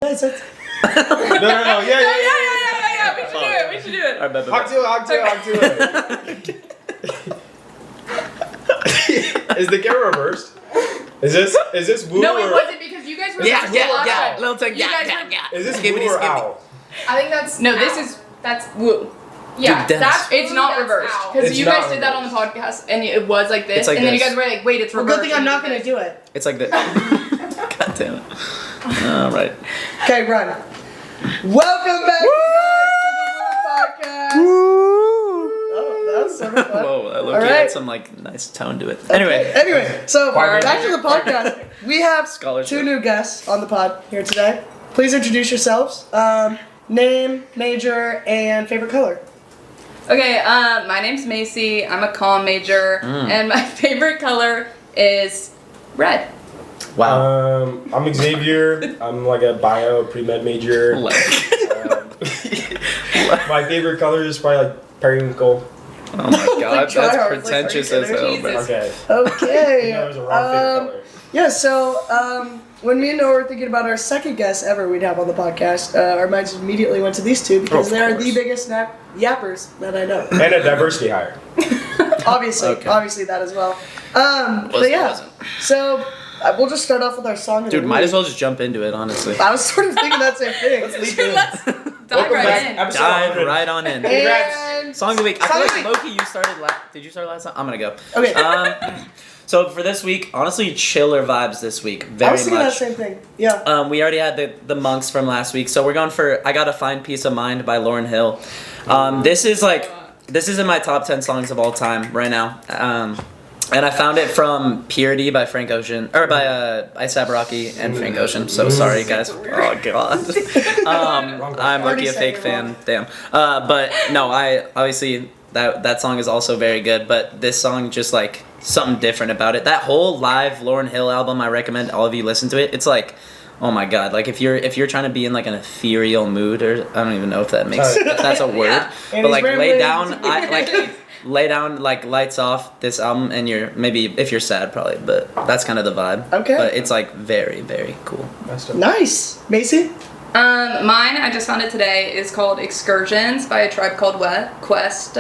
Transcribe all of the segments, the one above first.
Guys, that's... No. Yeah. We should do it. Alright, bet. Hog to it. Is the camera reversed? Is this woo No, or... it wasn't because you guys were Yeah. Little Little Is this woo or ow? I think that's that's woo. yeah. Dude, That's It's not that's reversed ow. because It's you not guys did that on the podcast and it was like this, It's like and then you this. guys were like, "Wait, it's Well, reversed." good thing I'm not gonna do it. It's like this. God damn it. Alright. Okay, run. Welcome back, you guys, to the Woo Podcast. Oh, that was sort of fun. Whoa, that looked Alright. had some like nice tone to it. Anyway. Anyway, so Pardon? back to the podcast. We have Scholarship. 2 new guests on the pod here today. Please introduce yourselves. Name, major, and favorite color. Okay, my name's Macy. I'm a comm major, and my favorite color is red. Wow. I'm Xzavier. I'm like a bio pre-med major. Like, My favorite color is probably like periwinkle. oh my god, try that's hard, like, pretentious are you as hell, kidding? bro. Okay. Okay. That was a wrong favorite color. Yeah, so when me and Noah were thinking about our second guest ever we'd have on the podcast, our minds immediately went to these two because Of they are the course. biggest yappers that I know. And a diversity hire. Obviously, Okay. obviously that as well. But Was- yeah, wasn't. so we'll just start off with our song. of the Dude, might week. as well just jump into it, honestly. I was sort of thinking that same thing. Let's dive Welcome right back. in. Episode Dive 100. right on in. And Song of the week. I Song feel of like the Loki, you started Did you start last time? I'm gonna go. Okay. So for this week, honestly, chiller vibes this week. I Very was thinking that much. same thing. Yeah. We already had the monks from last week, so we're going for "I Gotta Find Peace of Mind" by Lauryn Hill. This is in my top 10 songs of all time right now. And I found it from Purity by Frank Ocean, or by A$AP Rocky and Frank Ocean. So sorry, guys. Oh god. I'm lucky a fake fan. Damn. But no, I obviously that song is also very good. But this song just like something different about it. That whole live Lauryn Hill album, I recommend all of you listen to it. It's like, oh my god, like if you're trying to be in like an ethereal mood, or I don't even know if that's a word, Yeah. And but like he's lay rambling. down, lay down like lights off this album, and you're maybe if you're sad probably, but that's kind of the vibe. Okay. But it's like very very cool. Nice, Macy. Mine, I just found it today, is called "Excursions" by a Tribe Called Quest.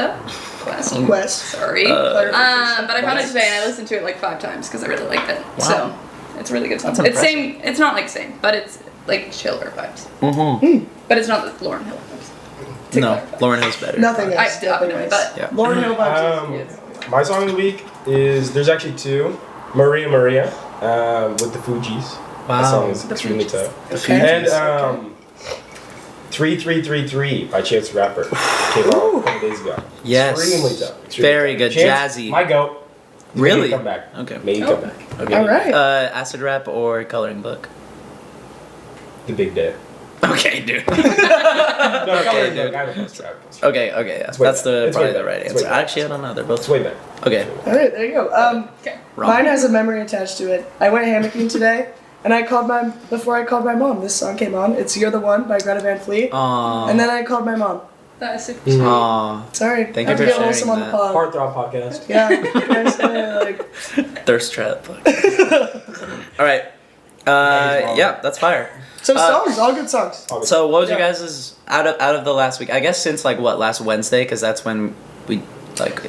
Quest. Sorry. But I found it today and I listened to it like 5 times because I really liked it. Wow. So it's a really good song. That's It's same. It's not like same, but it's like chiller vibes. Mm-hmm. But it's not the Lauryn Hill vibes. To No, clarify. Lauryn Hill's better. Nothing I else. Nothing definitely, else. but Yeah. Lauryn Hill vibes. My song of the week is, there's actually 2. Maria Maria with the Fugees. That Wow. song is The extremely Fugees. tough. Okay. And 3333 by Chance the Rapper came out a couple days ago. Yes. Extremely tough. Extremely Very tough. good. Chance, Jazzy. My goat. He's Really? Maybe come back. Okay. Maybe Oh. come back. Okay. All right. Acid rap or coloring book? The big day. Okay, dude. No, Okay, coloring dude. book. I have a post rap. Okay, yeah. It's way That's better. It's way probably the better. right It's way answer. better. Actually, I don't know. They're both It's way better. okay. All right, there you go. okay. Wrong. Mine has a memory attached to it. I went hammocking today, and before I called my mom, this song came on. It's "You're the One" by Greta Van Fleet. Aww. And then I called my mom. That is super Mhm. Aww. Sorry, Thank I you have for to get sharing wholesome on the that. pod. Heartthrob podcast. Yeah, guys, like, Thirst trap. All right. Yeah, that's fire. so songs, all good songs. So, what was your Yeah. guys' out of the last week? I guess since like what, last Wednesday, because that's when we like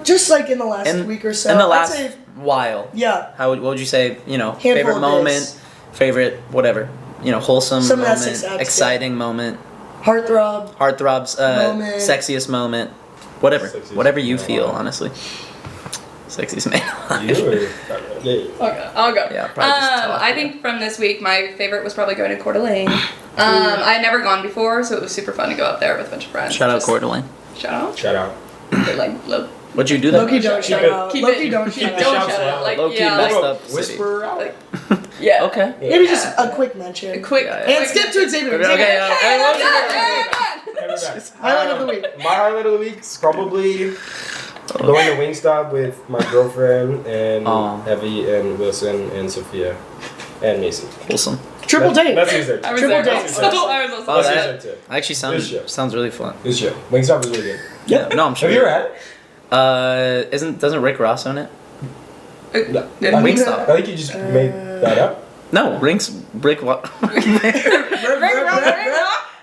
Just like in the last in, week or so. in the I'd last say, while. yeah, What would you say? You know, Handful favorite of moment, days. favorite whatever. You know, wholesome Some of that moment, 6 apps, exciting moment, heartthrob. heartthrobs, Moment. sexiest moment, whatever, Sexiest whatever you moment. feel, honestly. Sexiest man alive. You I'll go. Yeah, probably just talk, I yeah. think from this week, my favorite was probably going to Coeur d'Alene. I had never gone before, so it was super fun to go up there with a bunch of friends. Shout out Just- Coeur d'Alene. Shout out. Shout out. But like, What'd you do there? Loki don't Keep shout it- out. keep Loki it- don't keep shout it- don't out. shout out. Like, Low-key yeah, messed like, up city. Whisper out. like, yeah. Okay. Maybe just a quick mention. A quick. Yeah, And skip to Xzavier. Okay, Xzavier. hey, what was Highlight of the week. My highlight of the week is probably going to Wingstop with my girlfriend and Aw. Evie and Wilson and Sophia and Macy. Wholesome. Triple date. That's easy. I was Triple there. dates. I was also Oh, there. that- Actually, This shit. sounds really fun. This shit. Wingstop is really good. Yeah. No, I'm sure. Have you ever had it? Doesn't Rick Ross own it? No. Yeah. I think- Wingstop. I think you just made that up. No, rings, brick, what?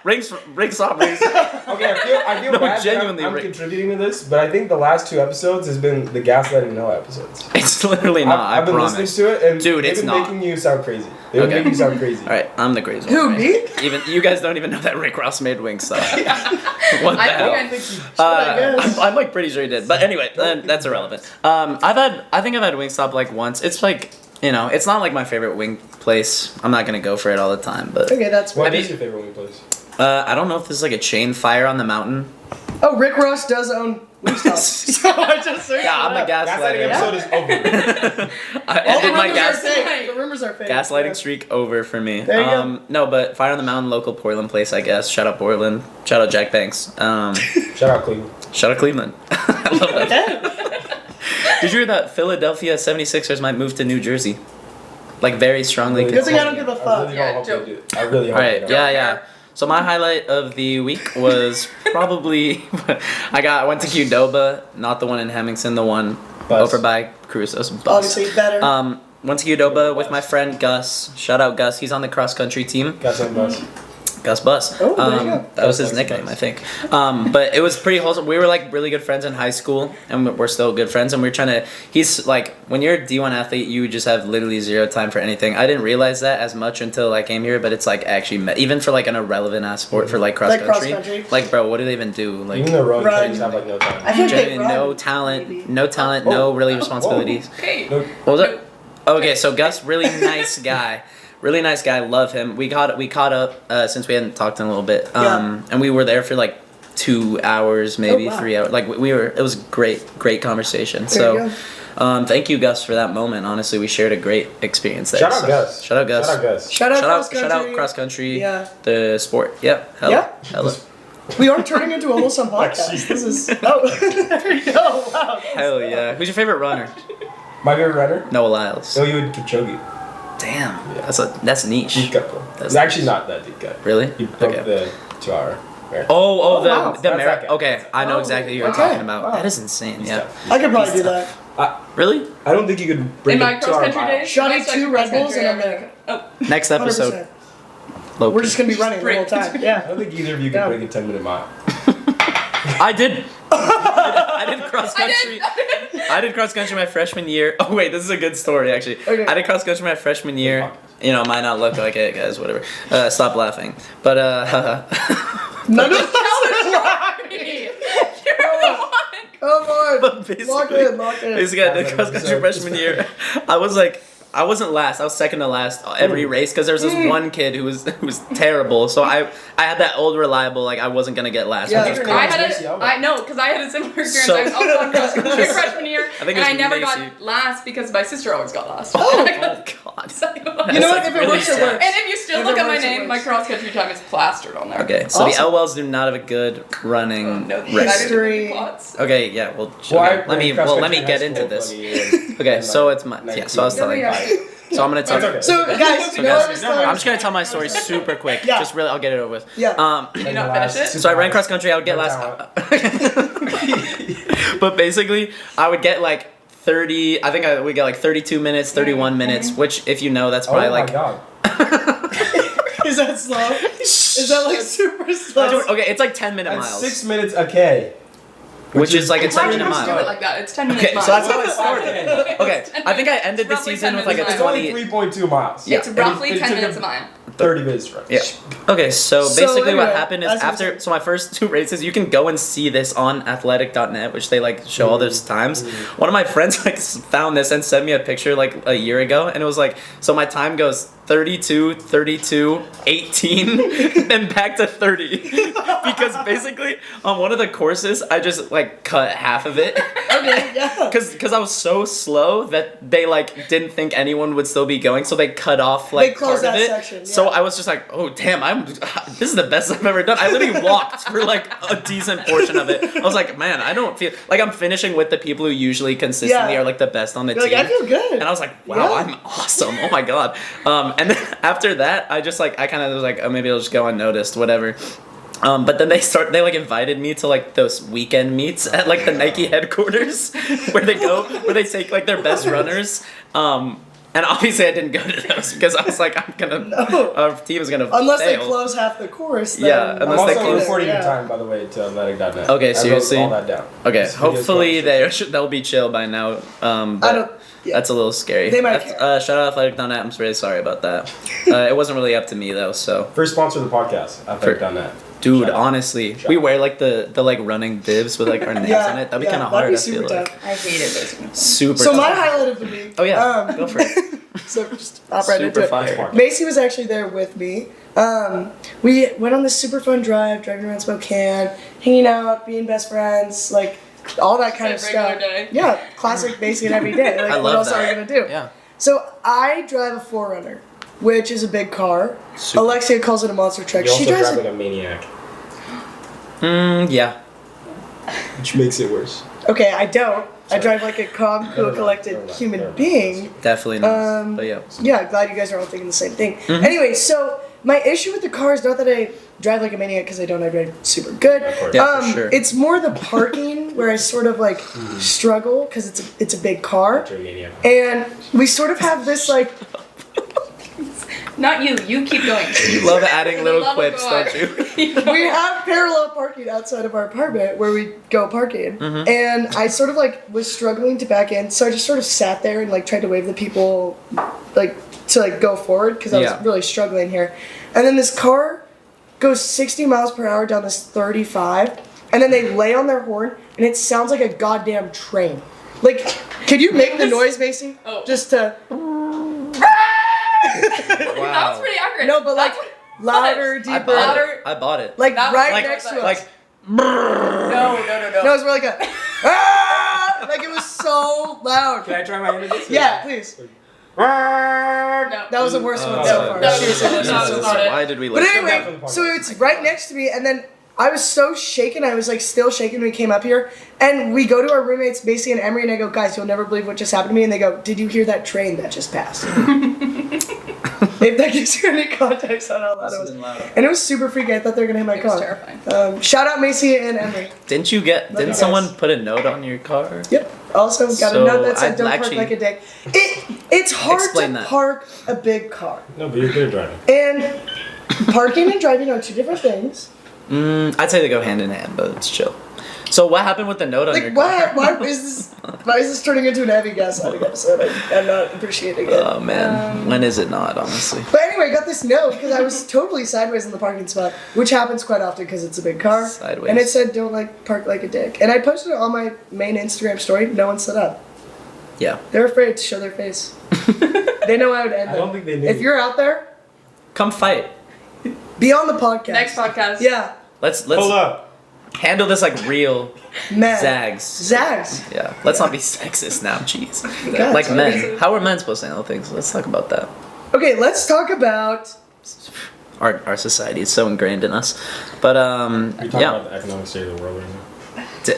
Rings, stop, rings. Okay, I feel No, bad that genuinely, I'm Rick. contributing to this, but I think the last 2 episodes has been the gaslighting Noah episodes. It's literally not, I've been promise. listening to it, and Dude, they've it's been not. making you sound crazy. They've been Okay. making you sound crazy. Alright, I'm the crazy Who, one. right? me? Even you guys don't even know that Rick Ross made Wingstop. What the I hell? think I think guess. I'm like pretty sure he did. But anyway, that's irrelevant. I think I've had Wingstop like once. It's like, you know, it's not like my favorite wing place. I'm not gonna go for it all the time, but Okay, that's What Have is you- your favorite wing place? I don't know if this is like a chain fire on the mountain. Oh, Rick Ross does own Wingstop. So I just searched Yeah, I'm it a up. Gaslighting gaslighting. episode is over. I All the ended my rumors are gas fake. The rumors are fake. gaslighting Yeah. streak over for me. There you go. No, but Fire on the Mountain, local Portland place, I guess. Shout out Portland. Shout out Jack Banks. Shout out Cleveland. Shout out Cleveland. I love that. Did you hear that Philadelphia 76ers might move to New Jersey? Like very strongly. Good thing I don't give a I fuck. really Yeah, hope Joe. they do. I really hope All they right, don't. yeah. So my highlight of the week was probably I went to Qdoba, not the one in Hemmingson, the one Bus. over by Crusoe's bus. Obviously better. Went to Qdoba with my friend Gus. Shout out Gus. He's on the cross country team. Got some bus. Gus Bus. Oh, there you go. That was Gus his likes nickname, Bus. I think. But it was pretty wholesome. We were like really good friends in high school, and we're still good friends. And we were trying to. He's like, when you're a D1 athlete, you just have literally zero time for anything. I didn't realize that as much until I came here, but it's like actually even for like an irrelevant ass sport for like cross Like country. cross-country. Like, bro, what do they even do? Like, Even the rowing Run. teams have like no time. I think they genuinely run. no talent, maybe. no talent, Oh. no really responsibilities. Okay. No, What was it? Okay, so Gus, really nice guy. Really nice guy, love him. We caught up since we hadn't talked in a little bit. And we were there for like 2 hours, maybe Oh, wow. 3 hours. Like we were, it was great conversation. There you So, thank you, Gus, for that moment. Honestly, we shared a great experience there. Shout out So- Gus. Shout out Gus. Shout out Gus. Shout out cross Shout country. out cross country. Yeah. The sport. Yep. Hella. Yeah. Hella. We are turning into almost some podcast. This is. Oh, there you go. Wow. Hell yeah. Who's your favorite runner? My favorite runner? Noah Lyles. Oh, you would Kipchoge. Damn. Yeah. That's niche. Deep cut though. That's It's actually not that deep cut. Really? He broke Okay. the 2-hour marathon. Oh, the wow. the That's merit. that guy. Okay, I know Oh, exactly who you're okay. talking about. Wow. That is insane. He's Yeah. tough. I could probably He's do that. Really? I don't think you could break In my a cross 2-hour country mile. days, Shot my at second 2 Red cross Bulls country, and I'm I'm there. like, Next 100%. episode. Low We're just gonna be running the whole time. I Yeah. don't think either of you Yeah. could break a 10-minute mile. I did. I did cross I country. did. I did cross country my freshman year. Oh wait, this is a good story actually. Okay. I did cross country my freshman year. You know, might not look like it, guys. Whatever. Stop laughing. But None of You're the one. Come on. but basically, Lock in, lock in. basically, I did cross country freshman year. I wasn't last. I was second to last every race because there was this one kid who was terrible. So I had that old reliable like I wasn't gonna get last. Yeah. which was Your name cool. is Macy, I know, because I had a similar experience. So- I was also on cross country freshman year, I think it and I was never Macy. got last because my sister always got last. Oh God. So- You know That's, what? like, If it really works, it sad. works. And if you still If look it at my works, it name, my works. cross country time is plastered on there. Okay, so the Awesome. Elwells do not have a good running No, record. History. Okay, yeah, well, Well, I let me ran cross-country get in high into school this. funny, Okay, in, so like, it's my so I was telling. 1985. So I'm gonna tell. That's okay. So guys, So no guys, other stories? I'm just gonna tell my story super quick. Yeah. Just really, I'll get it over with. Yeah. Did you not finish it? So I ran cross country. I would get No last. But basically, I would get like 30. I think we get like 32 minutes, 31 minutes. Which, if you know, that's Oh probably my like. god. Is that slow? Is that like super slow? Okay, it's like 10-minute That's miles, 6 minutes a K. which is like a Why would 10-minute you just do it mile. like that? It's 10 minutes. Okay, so that's how I started. Okay. Okay, I think I ended the Roughly season 10 with like a minutes It's only 20. 3.2 miles. Yeah. It's roughly It 10 took minutes a- a mile. 30 minutes to run. Yeah. Okay, so So basically what anyway, happened is as you after said- so my first 2 races, you can go and see this on athletic.net, which they like show all those times. One of my friends like found this and sent me a picture like a year ago, and it was like, so my time goes 32, 32, 18, and back to 30. Because basically on one of the courses, I just like cut half of it. Okay, yeah. Because I was so slow that they like didn't think anyone would still be going, so they cut off like They closed part of that it. section, So yeah. I was just like, oh damn, this is the best I've ever done. I literally walked for like a decent portion of it. I was like, man, I don't feel like I'm finishing with the people who usually consistently Yeah. are like the best on the You're team. like, I feel good. And I was like, wow, Yeah. I'm awesome. Oh my god. And then after that, I just like I kind of was like, oh maybe I'll just go unnoticed, whatever. But then they like invited me to like those weekend meets at like the Nike headquarters where they take like their best runners. And And obviously I didn't go to those because I was like, our team is gonna Unless fail. they close half the course. Then Yeah, I'm unless they also close- reporting yeah. your time, by the way, to athletic.net. Okay, I wrote seriously? all that down. Okay, This video's hopefully published. they'll be chill by now. I But don't. Yeah. that's a little scary. They might That's- shout out athletic.net. I'm really sorry about that. It wasn't really up to me though. So, First sponsor of the podcast, athletic.net. dude, Shout out. honestly, Shout we out. wear like the like running bibs with like our names on it. That'd be kind of hard. That'd be I feel super like tough. I hated those uniforms. super. So my tough. highlight of the week. Oh yeah, go for it. So just hop right into Super it. fire. Macy was actually there with me. We went on this super fun drive, driving around Spokane, hanging out, being best friends, like all that kind of Just a regular stuff. day. Yeah, classic Macy and every day. Like, I what love else that. are we gonna do? Yeah. So I drive a 4Runner, which is a big car. Super. Alexia calls it a monster truck. You She also drives drive it. like a maniac, Yeah. which makes it worse. Okay, I don't. I Sorry. drive like a calm, cool, Never mind, collected never mind, human never mind. being. Definitely not. But yeah. Yeah, glad you guys are all thinking the same thing. Mm-hmm. Anyway, so my issue with the car is not that I drive like a maniac because I don't. I drive super good. Of course. Yeah, for sure. It's more the parking where I sort of like struggle because it's a big car, You're a maniac. and we sort of have this like Not you. You keep going. You love adding little Love quips, going. don't you? we have parallel parking outside of our apartment where we go parking, Mm-hmm. and I sort of like was struggling to back in, so I just sort of sat there and like tried to wave the people like to like go forward because I was Yeah. really struggling here, and then this car goes 60 miles per hour down this 35, and then they lay on their horn and it sounds like a goddamn train. Like, could you make the noise, Macy? Oh. Just to That was pretty accurate. no, but like That's louder, I deeper, bought Louder. it. I bought it. like That- right like- next to us. Like No. No, it's more like a ah! Like it was so loud. Can I try my end of this? Yeah, please. No. That was the worst one Oh, so no, far. no, Seriously, no, that no, was no, so no, bad. no. why did we But like anyway, so it's right next to me, and then I was so shaken. I was like still shaking when we came up here, and we go to our roommates, Macy and Emery, and I go, guys, you'll never believe what just happened to me. And they go, did you hear that train that just passed? If that gives you any context on how loud it was. And it was super freaky. I thought they were gonna hit my It was car. terrifying. Shout out Macy and Emery. Didn't you get? you Didn't guys. someone put a note on your car? Yep. Also got So, a note that said I'd don't actually- park like a dick. It's hard Explain to that. park a big car. No, but you're good at driving. And parking and driving are two different things. I'd say they go hand in hand, but it's chill. So what happened with the note on your Like car? why is this turning into an heavy gaslighting episode? I'm not appreciating it. Oh man, when is it not? Honestly. But anyway, I got this note because I was totally sideways in the parking spot, which happens quite often because it's a big car. Sideways. And it said, "Don't like park like a dick." And I posted it on my main Instagram story. No one stood up. Yeah. They're afraid to show their face. They know I would end I them. don't think they knew. If you're out there, Come fight. be on the podcast. Next podcast. Yeah, Let's Hold up. handle this like real men. zags. Zags. Yeah. Let's not be sexist now. Jeez. God, Like sorry. men. How are men supposed to handle things? Let's talk about that. Okay, let's talk about. Our society is so ingrained in us. But Are you talking yeah. about the economic state of the world right now?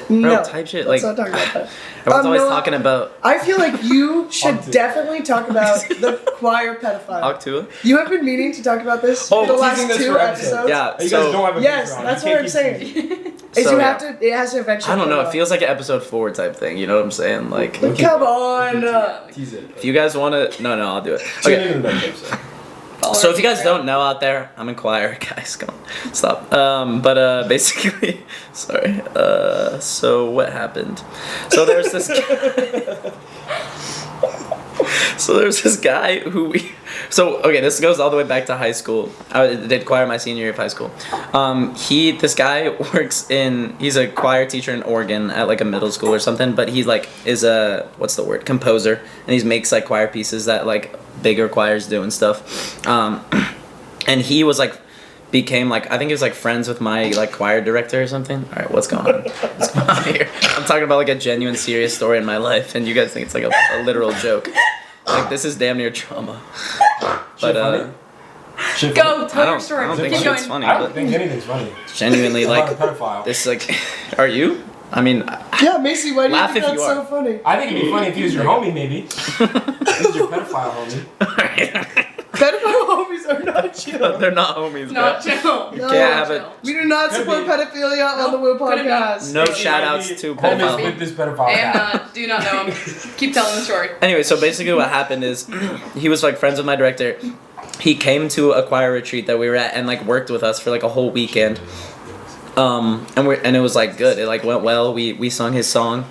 Bro, No, type shit. let's Like not talk about that. everyone's always Noah, talking about I feel like you should Onto. definitely talk about the choir pedophile. Octua. You have been meaning to talk about this Oh, for the teasing last this 2 for episodes. episodes. Yeah. You So- guys don't have a Yes, picture on. that's You what can't I'm keep saying. teasing. Is So, you yeah. have to. It has to eventually. I don't know. come It out. feels like an episode 4 type thing. You know what I'm saying? Like, But come on. Tease it. if you guys want to, no, I'll do it. Tune Okay. in to the next episode. Follow So us if you guys on don't know out there, I'm in choir, guys. Come on, stop. But basically, sorry. So what happened? So there's this. So there's this guy who we. So okay, this goes all the way back to high school. I did choir my senior year of high school. This guy works in. He's a choir teacher in Oregon at like a middle school or something. But he like is a what's the word, composer, and he makes like choir pieces that like bigger choirs do and stuff. And he was like became like I think he was like friends with my like choir director or something. All right, what's going on? What's going on here? I'm talking about like a genuine serious story in my life, and you guys think it's like a literal joke. Like this is damn near trauma. Shit But funny? Shit Go, funny? tell I your don't, story. I don't Keep think going. shit's funny, I don't but think anything's funny. genuinely I'm like not a pedophile. this like are you? I mean Yeah, Macy, why do you Laugh think if that's you so are. funny? I think it'd be funny if he was your homie, maybe. If he was your pedophile homie. Pedophile homies are not chill. They're not homies, Not bro. chill. No. Can't have it. We do not support pedophilia on the Woo couldn't be. podcast. No Maybe shout outs to homies pedophile. with this pedophile I am guy. not. Do not know him. Keep telling the story. Anyway, so basically what happened is he was like friends with my director. He came to a choir retreat that we were at and like worked with us for like a whole weekend. And it was like good. It like went well. We sung his song.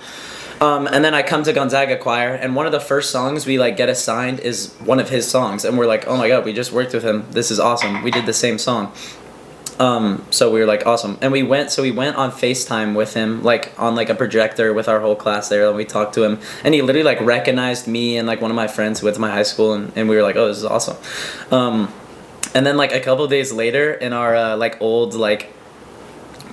And then I come to Gonzaga choir, and one of the first songs we like get assigned is one of his songs, and we're like, oh my god, we just worked with him. This is awesome. We did the same song. So we were like, awesome. And we went on FaceTime with him, like on like a projector with our whole class there, and we talked to him, and he literally like recognized me and like one of my friends who went to my high school, and we were like, oh, this is awesome. And then like a couple of days later in our like old like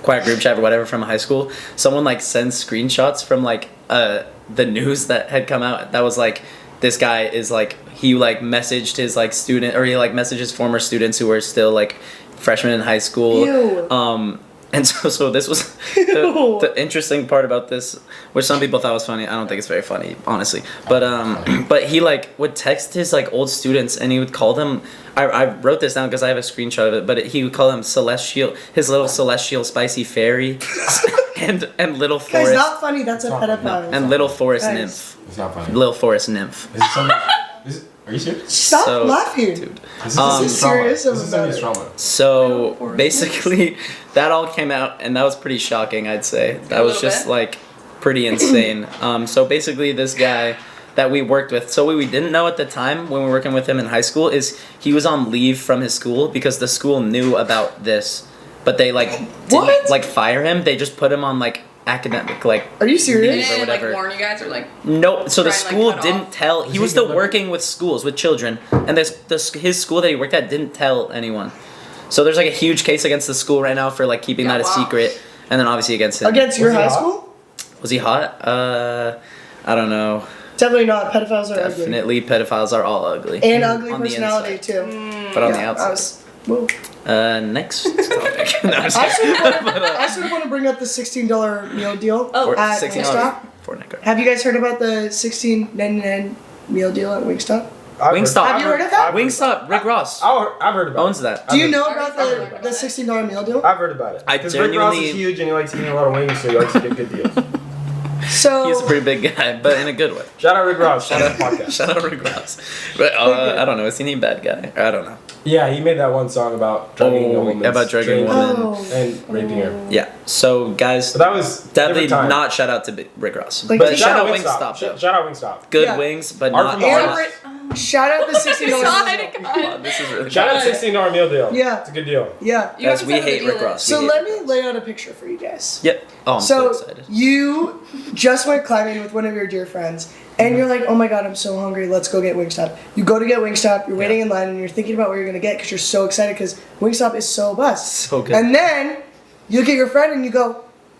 choir group chat or whatever from high school, someone like sends screenshots from like the news that had come out that was like, this guy is like, he like messaged his like student, or he like messaged his former students who were still like freshmen in high school. Ew. And so this was the interesting part about this, which some people thought was funny. I don't think it's very funny, honestly. But he like would text his like old students, and he would call them. I wrote this down because I have a screenshot of it. But he would call them celestial, his little celestial spicy fairy, and little Guys, forest, not funny. That's a pedophile. and little forest Guys. nymph, It's not funny. little forest nymph. Is it something? Are you serious? Stop So, laughing. dude. This Um, is serious This is about somebody's it. trauma. So basically, that all came out, and that was pretty shocking, I'd say. That A was little just bit. like pretty insane. So basically, this guy that we worked with, so what we didn't know at the time when we were working with him in high school is he was on leave from his school because the school knew about this, but they like didn't What? like fire him. They just put him on like academic like. Are you They serious? or didn't like whatever. warn you guys or like. No, so the Try and, like, school cut didn't off? tell. He he was still good? working with schools, with children, and his school that he worked at didn't tell anyone. So there's like a huge case against the school right now for like keeping Yeah, that a wow. secret, and then obviously against him. Against your Was he high hot? school? Was he hot? I don't know. Definitely not. Pedophiles are ugly. Definitely, pedophiles are all ugly. And ugly On the personality inside. too. But on the Yeah, I outside. was. Whoa. Next topic. No, I'm just I kidding. sort of want to bring up the $16 meal deal Oh. at $16 Wingstop. for Nicker. Have you guys heard about the $16.99 meal deal at Wingstop? Wingstop. Have you heard of that? Wingstop. Rick Ross I've heard about owns that. Do you know I've about heard the $16 meal deal? I've heard about it. I Because Rick Ross genuinely- is huge and he likes eating a lot of wings, so he likes to get good deals. So He's a pretty big guy, but in a good way. Shout out Rick Ross. Shout out podcast. Shout out Rick Ross. But I don't know. Is he a bad guy? I don't know. Yeah, he made that one song about drugging a woman. about drugging a woman. Oh. and raping her. Yeah. So guys, But that was definitely different time. not shout out to Rick Ross, Like, but take shout out Wingstop. Wingstop though. Shout out Wingstop. Good Yeah. wings, but Art not. from the And heart. shout out the $16 meal God, deal. God. This is really. Shout out good. $16 meal deal. Yeah. It's a good deal. Yeah. You Guys, haven't we said what the hate deal Rick is. Ross. So We let hate me lay out a picture for you guys. Yep. Oh, I'm so So excited. you just went climbing with one of your dear friends, and you're like, "Oh my god, I'm so hungry. Let's go get Wingstop." You go to get Wingstop. You're waiting in line, and you're thinking about what you're gonna get because you're so excited because Wingstop is so bust. So good. And then you look at your friend and you go,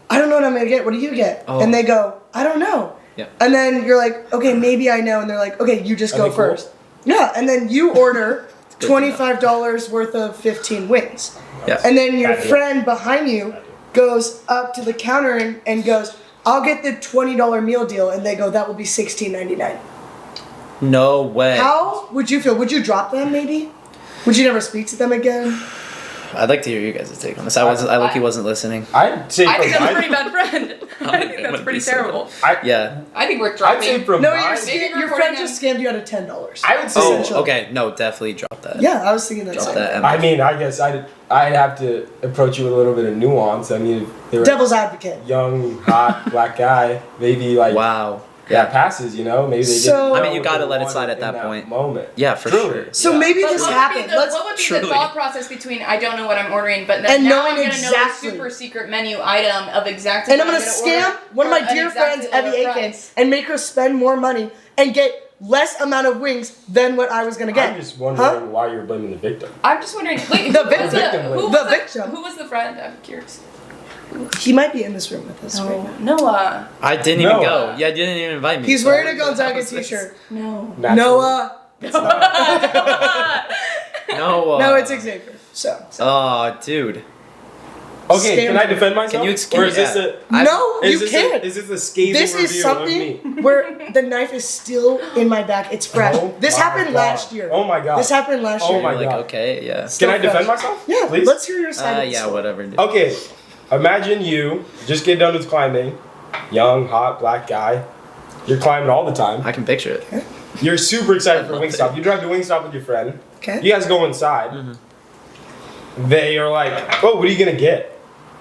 "I don't know what I'm gonna get. What do you get?" Oh. And they go, "I don't know." Yeah. And then you're like, "Okay, maybe I know." And they're like, "Okay, you just That'd go be cool. first." Yeah. And then you order good to know. $25 worth of 15 wings. Yeah. And then your Bad deal. friend behind you goes up to the counter and goes, "I'll get the $20 meal deal," and they go, "That will be $16.99." No way. How would you feel? Would you drop them maybe? Would you never speak to them again? I'd like to hear you guys' take on this. I look, he wasn't listening. I'd say I think that's a from pretty my, bad friend. I think that's pretty terrible. Yeah. I think we're I'd dropping. say from No, my, your friend just scammed you out of $10. I would say Oh, Essentially. okay. No, definitely drop that. Yeah, I was thinking that. Drop same. that. I mean, I guess I'd have to approach you with a little bit of nuance. I mean, if they were Devil's advocate. young, hot, black guy, maybe like Wow. that passes, you know? Maybe they So- didn't know I mean, you what gotta they let it wanted slide at in that point. moment. Yeah, for Truly. sure. So Yeah. maybe But this what happened. would be the, Let's what would be truly. the thought process between I don't know what I'm ordering, but then And now knowing I'm gonna exactly. know a super secret menu item of exactly and I'm what gonna scam order one of for my an dear exactly friends, Evie lower Aiken, price. and make her spend more money and get less amount of wings than what I was gonna get. I'm just wondering Huh? why you're blaming the victim. I'm just wondering. Wait, The who was victim. who was The victim. Who was the friend? I'm curious. He might be in this room with us right now. Noah. I didn't even No. go. Yeah, you didn't even invite me. He's so- wearing a Gonzaga t-shirt. No. Naturally. Noah. No. No, it's Xzavier. So. Oh, dude. Okay, Stand can I for it. defend myself? Can you Or is this No, you can't. Is this a scathing This review is something of me? where the knife is still in my back. It's fresh. Oh This my happened God. last year. Oh my God. This happened last Oh year. my You're like, God. okay, yeah. Still Can I defend fresh. myself? Yeah, Please? let's hear your side. of the Yeah, story. whatever. Dude. Okay, imagine you just get done with climbing, young, hot, black guy. You're climbing all the time. I can picture it. You're super excited for love Wingstop. it. You drive to Wingstop with your friend. Okay. You guys go inside. Mm-hmm. They are like, oh, what are you gonna get?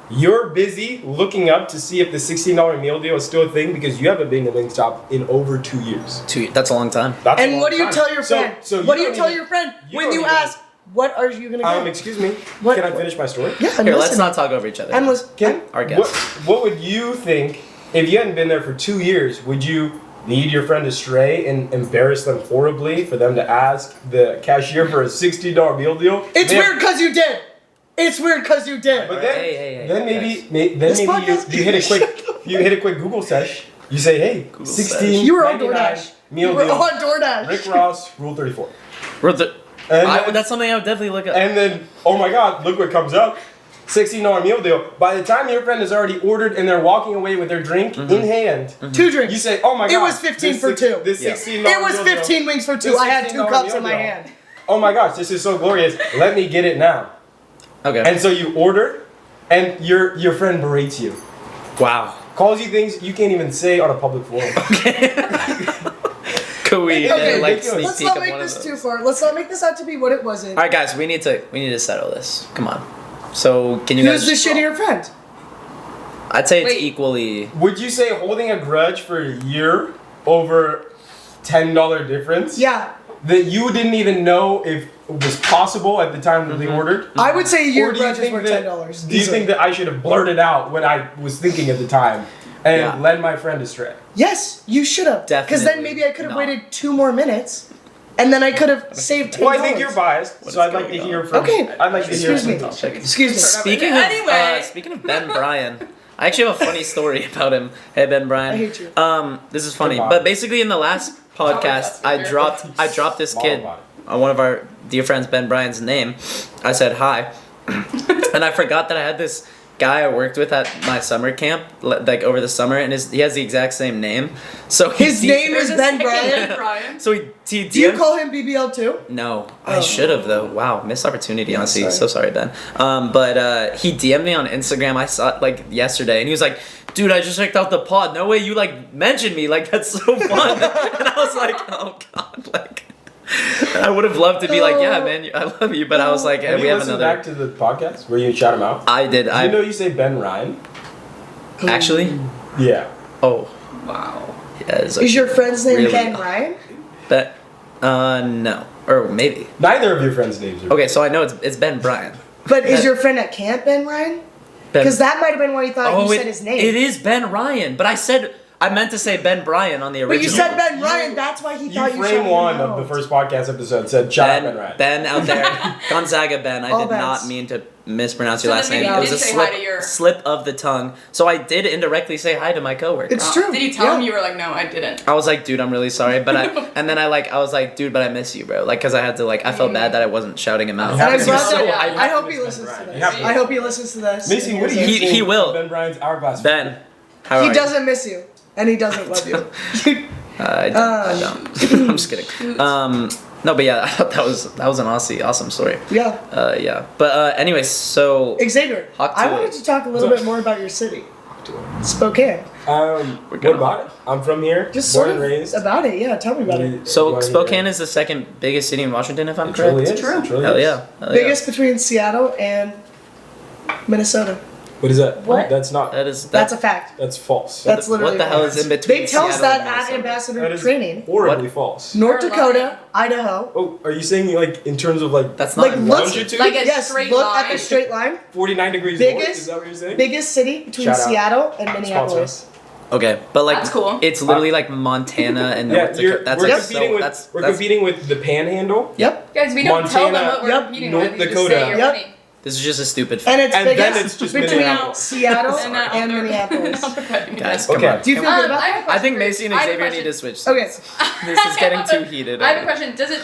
You're busy looking up to see if the $16 meal deal is still a thing because you haven't been to Wingstop in over 2 years. That's a long time. That's a And long what do you time. tell your friend? So what do you don't tell even- your friend you when don't you even- ask, "What are you gonna get?" Excuse me. What- Can I finish my story? Yeah, I'm Here, let's listening. not talk over each other. I'm listening. Our guest. What would you think if you hadn't been there for 2 years? Would you lead your friend astray and embarrass them horribly for them to ask the cashier for a $16 meal deal? It's They have- weird because you did. It's weird because you did. But then, Hey, then maybe, guys. then This maybe podcast- you hit a quick Google search. You say, hey, Google 16 You were on $99 DoorDash. meal You were deal. on DoorDash. Rick Ross, Rule 34. And And that's something I would definitely look up. And then, oh my God, look what comes up. $16 meal deal. By the time your friend has already ordered and they're walking away with their drink in hand, 2 drinks. you say, oh my God. It was 15 this for six- 2. This Yeah. $16 It was meal deal- 15 wings for 2. this I had 2 $16 cups meal in my deal. hand. Oh my gosh, this is so glorious. Let me get it now. Okay. And so you order, and your friend berates you. Wow. Calls you things you can't even say on a public forum. Could we Okay, like ridiculous. sneak Let's peek not of make one this of too those? far. Let's not make this out to be what it wasn't. All right, guys, we need to settle this. Come on. So can you Who's guys? the shittier friend? I'd say it's Wait. equally. Would you say holding a grudge for a year over $10 difference? Yeah. That you didn't even know if it was possible at the time that they ordered? I would say a year Or do you grudge is think worth that- $10. Do you think that I should have blurted out what I was thinking at the time and Yeah. led my friend astray? Yes, you should have. Because then Definitely maybe I could have not. waited 2 more minutes, and then I could have saved $10. Well, I think you're biased, What so is I'd like to going hear on? from. Okay. I'd like to hear Excuse me. from. Excuse me. Speaking of Ben Bryan, I actually have a funny story about him. Hey Ben Bryan. I hate you. This is funny, Goodbye. but basically in the last podcast, I dropped this kid, one of our dear friends, Ben Bryan's name. I said hi, and I forgot that I had this guy I worked with at my summer camp, like over the summer, and he has the exact same name. So His name is Ben Bryan. Brian. So he Do you DM'd call him BBL too? No, I Oh. should have though. Wow, missed opportunity. Honestly, sorry. so sorry, Ben. But he DM'd me on Instagram. I saw it like yesterday, and he was like, "Dude, I just checked out the pod. No way you like mentioned me. Like that's so fun." And I was like, "Oh God!" Like, I would have loved to be like, "Yeah, man, I love you," but I was like, Have "We you have listened another." back to the podcast where you shout him out? I did. You I know you say Ben Ryan? actually. Yeah. Oh, Wow. yeah. It's Is your friend's name really- Ben Ryan? But no, or maybe. Neither of your friends' names are. Okay, so I know it's Ben Bryan. But is your friend at camp Ben Ryan? Ben- Because that might have been why you thought you said his name. It is Ben Ryan, but I meant to say Ben Bryan on the original. But you said Ben Ryan, that's why he You thought you frame shouted one him of out. the first podcast episode said shout out Ben Ryan. Ben out there, Gonzaga Ben. I All did bets. not mean to mispronounce So your then last maybe name. you It was did a say hi to your- slip of the tongue. So I did indirectly say hi to my coworker. It's true. Did you tell Yeah. him you were like, no, I didn't? I was like, dude, I'm really sorry, but and then I was like, dude, but I miss you, bro. Like, cause I had to I felt bad that I wasn't shouting him out. And I'm Because glad he's that, so hyped. I hope he Ben listens to Ryan. this. You have to. I hope he listens to this. Macy, and what do you He think will. of Ben Ryan's hourglass? Ben, how He are doesn't miss you, and he doesn't love you. you? I don't. I'm just kidding. No, but yeah, I thought that was an awesome story. Yeah. Yeah. But anyways, so Xzavier, Hawk I to wanted it. to talk a little bit more about your city, Spokane. What gonna- about it? I'm from here, Just born sort and of raised. about it. Yeah, tell me about it. You So wanna hear Spokane it? is the second biggest city in Washington, if I'm It correct. truly is. True. It truly Hell is. yeah. Hell Biggest between Seattle and Minnesota. What is that? What? That's not. Yeah. That's That's a fact. That's false. That's literally what the hell false. is in between? They tell us Seattle that and at Minnesota? ambassador That is training. horribly What? false. North You're Dakota, lying. Idaho. Oh, are you saying like in terms of like That's Like, not look- longitude? Like a Yes, straight look line. at the straight line. 49 degrees north? Biggest- Is that what you're saying? Biggest city between Shout out. Seattle and Minneapolis. okay, but like That's cool. it's literally like Montana and Yeah, North Dakota. That's we're like competing so. with That's competing with the Panhandle. Yep. Guys, we don't tell them Montana, what we're Yep. competing North with. You Dakota. just say you're Yep. winning. This is just a stupid And fact. it's And biggest then it's just between Minneapolis. Seattle And and Minneapolis. Guys, Okay. come on. Do you feel good about that? I think Macy and Xzavier need to switch. Okay. This is getting too heated. I have a question. Does it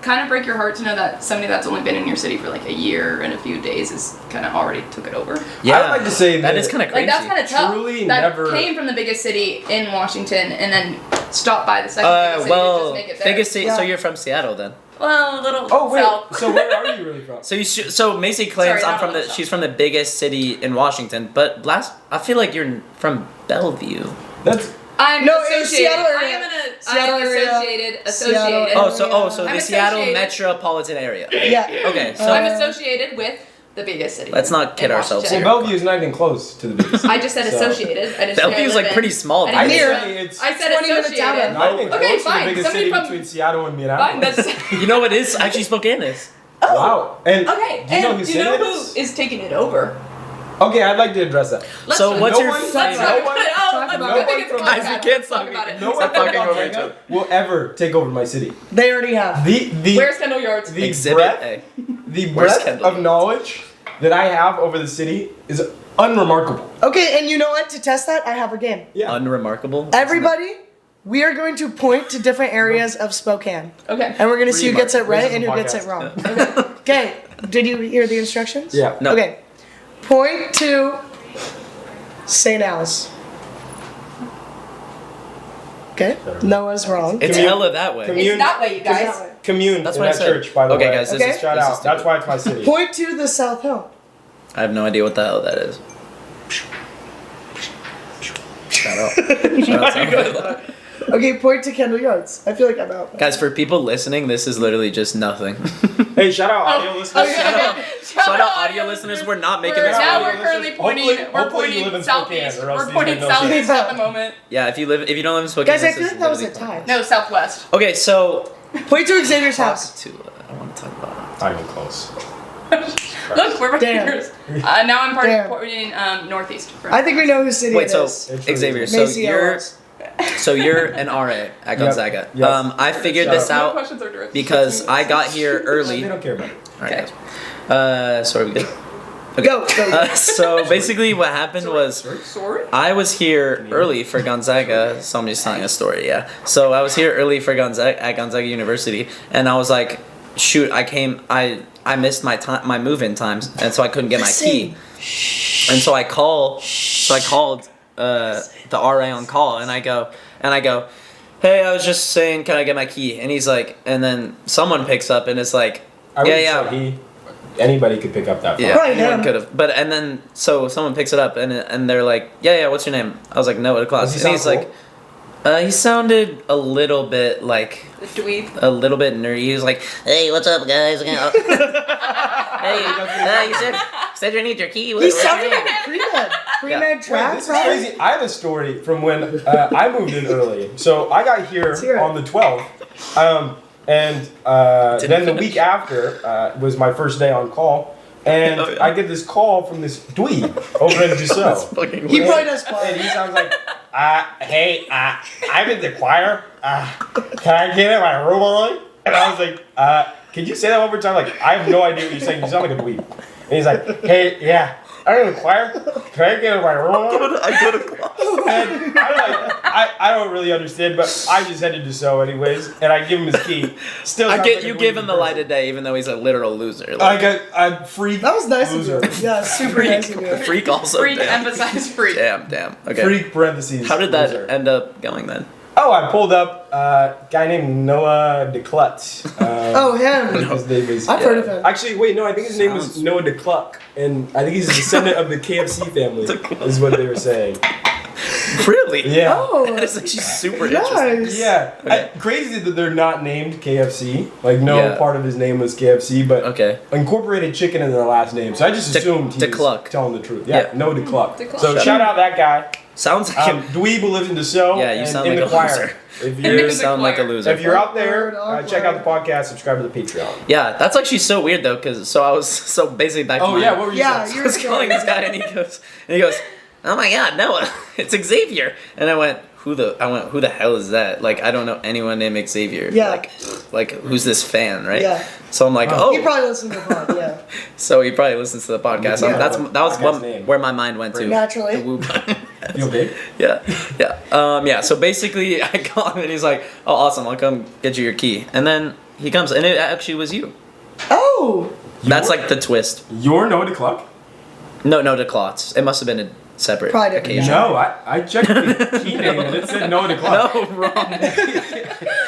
kind of break your heart to know that somebody that's only been in your city for like a year and a few days is kind of already took it over? Yeah, I'd like to say that that- is kind of crazy. Like that's kind of tough. Truly that never- came from the biggest city in Washington and then stopped by the second biggest city to well, just make it there. biggest city. So Yeah. you're from Seattle then? Well, a little Oh wait, south. so where are you really from? So so Macy claims Sorry, I'm from not the. all the She's from the biggest city in Washington, but I feel like you're from Bellevue. That's I'm No, it's associated. Seattle area. I am Seattle area. associated. Seattle Associated. area. So I'm the Seattle associated. metropolitan area. Yeah. Okay, so I'm associated with the biggest city. Let's not kid in ourselves Washington. well, Bellevue is not even close to the biggest. I just said So- associated. I didn't say I Bellevue's live like in- pretty small. I I didn't Here. say- say it's I said 20 minutes out associated. of- not even Okay, close to fine. the biggest Somebody city from- between Seattle and Fine, Minneapolis. that's You know what is actually Spokane is. Wow. And okay. do you know And who do you city know it who is? is taking it over? Okay, I'd like to address that. Let's So talk- what's no your one- Let's favorite? talk no about one- it. Oh, talk let's about go. it. I think it's a Guys, we podcast. can't Let's talk talk about it. No one Stop from talking over each Gonzaga other. will ever take over my city. They already have. The Where's Kendall Yards? the Exhibit breadth, A. the Where's breadth Kendall? of knowledge that I have over the city is unremarkable. Okay, and you know what? To test that, I have a game. Yeah. Unremarkable. Everybody, we are going to point to different areas of Spokane. Okay. And we're going to see who gets it right Racism and who gets it podcast. wrong. Okay, did you hear the instructions? Yeah. No. Okay, point to St. Alice. Okay, Noah's wrong. It's Commune- hella that way. commune- It's that way, you guys. That way. Commune That's in what I that said. church, by the Okay, way. guys, this Okay. is Shout this is out. That's stupid. why it's my city. Point to the South Hill. I have no idea what the hell that is. Shout out. Shout out. Okay, point to Kendall Yards. I feel like I'm out. Guys, for people listening, this is literally just nothing. Hey, shout out audio listeners. Shout out audio listeners. We're not making this Now audio we're currently listeners. pointing. Hopefully you We're live in pointing Spokane, southeast. or else We're these pointing men don't see southeast at the moment. Yeah, if you don't live in Spokane, Guys, I this feel is like that was a literally tie. No, southwest. Okay, so Point to Xavier's house. I want to talk about Not even close. Look, we're right Damn. here. Now I'm Damn. pointing northeast. I think we know whose city Wait, it so is. Xzavier, so Macy you're LS. an RA at Gonzaga. Yes. I figured Shout this No out questions are directed. because I got here They early. don't care about it. Alright, guys. So are we good? Go, go. So basically, what happened was Sorry. I was here early for Gonzaga. Somebody's telling a story, yeah. So I was here early for Gonzaga at Gonzaga University, and I was like, shoot, I missed my move-in times, and so I couldn't get my key. And so I called the RA on call, and I go, hey, I was just saying, can I get my key? And he's like, and then someone picks up, and it's like, I yeah, wouldn't say anybody could pick up that phone. yeah, Probably anyone him. could have. But and then so someone picks it up, and they're like, yeah, what's your name? I was like, Noah Claus, Does he and sound he's like, he sounded a little bit like. The dweeb. A little bit nerdy. He was like, "Hey, what's up, guys? Hey, you said you need your key. He What's your sounded name?" like pre-med. Pre-med Wait, trap, this is crazy. I have a story from when I moved in early. So I got here hear it. on the 12th. And then the week after was my first day on call. And Oh, yeah. I get this call from this dweeb over in Dussel. Fucking He weird. probably does And choir. he sounds like, hey, I'm in the choir. Can I get in my room early? And I was like, can you say that one more time? Like, I have no idea what you're saying. You sound like a dweeb. And he's like, hey, yeah, I'm in the choir. Can I get in my room early? I go to class. And I'm like, I don't really understand, but I just headed to so anyways, and I give him his key. Still, sounds like a You dweeby give him the person. light of day, even though he's a literal loser. I Like, got a freak. That was nice loser. of you. Yeah, super nice of you. freak also. Freak, damn. emphasize freak. Damn. Okay. Freak parentheses. How did that loser. end up going then? Oh, I pulled up a guy named Noah DeClut. Oh, him. His name is. I've heard of him. Actually, wait, no, I think his name was Sounds- Noah DeCluck, and I think he's a descendant of the KFC family. Is what they were saying. Really? Yeah. Oh, That is actually super interesting. nice. Yeah, Okay. crazy that they're not named KFC. Like no Yeah. part of his name was KFC, but Okay. incorporated chicken in their last name. So I just assumed he DeCluck. was telling the truth. Yeah, Yeah. no DeCluck. DeCluck. So Shout shout out that guy. Sounds like him. Dweeb who lives in DeSoto. Yeah, you and sound in like the a choir. loser. If In you're, the sound like a choir. loser. if you're out there, Awkward, check out the awkward. podcast. Subscribe to the Patreon. Yeah, that's actually so weird though, because so basically back to Oh mine. yeah, what were you Yeah, saying? I was calling this guy and he goes, oh my god, Noah, it's Xzavier. And I went, who the hell is that? Like, I don't know anyone named Xzavier. Yeah. Like who's this fan, right? Yeah. So I'm like, Oh. He probably listens to the pod, yeah. So he probably listens to the podcast. Yeah. That was Podcast name. where my mind went to. Naturally. The Woo Feel big? yeah. So basically, I call him and he's like, "Oh, awesome! I'll come get you your key." And then he comes, and it actually was you. Oh! That's like the twist. You're Noah the Cluck? No, to Klotz. It must have been a separate Probably different. occasion. No, I checked the key name and it said Noah the Cluck. No, wrong.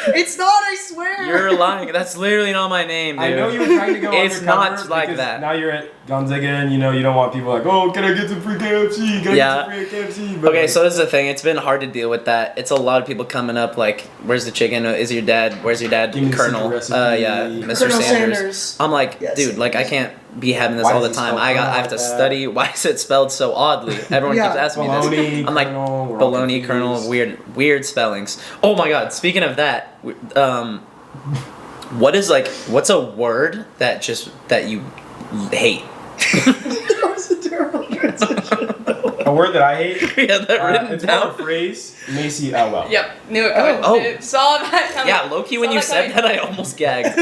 It's not, I swear! You're lying. That's literally not my name, dude. I know you were trying to go It's undercover not like because that. Now you're at Gonzaga and you don't want people like, oh, can I get some free KFC? Can I Yeah. get some free KFC? But Okay, like, so this is the thing. It's been hard to deal with that. It's a lot of people coming up like, "Where's the chicken? Is your dad? Where's your dad? Give me the Colonel? secret Yeah, recipe. Mr. Colonel Sanders." Sanders. I'm like, Yes. dude, like I can't be having this Why all is the it time. spelled I have to like that? study. Why is it spelled so oddly? Everyone Yeah. keeps asking me this. Baloney, I'm like, Colonel, we're all baloney, Colonel, confused. weird spellings. Oh my God! Speaking of that, what's a word that you hate? That was a terrible transition. A word that I hate. Yeah, that written It's more a down. phrase. Macy LL. Yep, knew it coming. Oh. Saw that coming. Yeah, low-key, when Saw you that said coming. that, I almost gagged.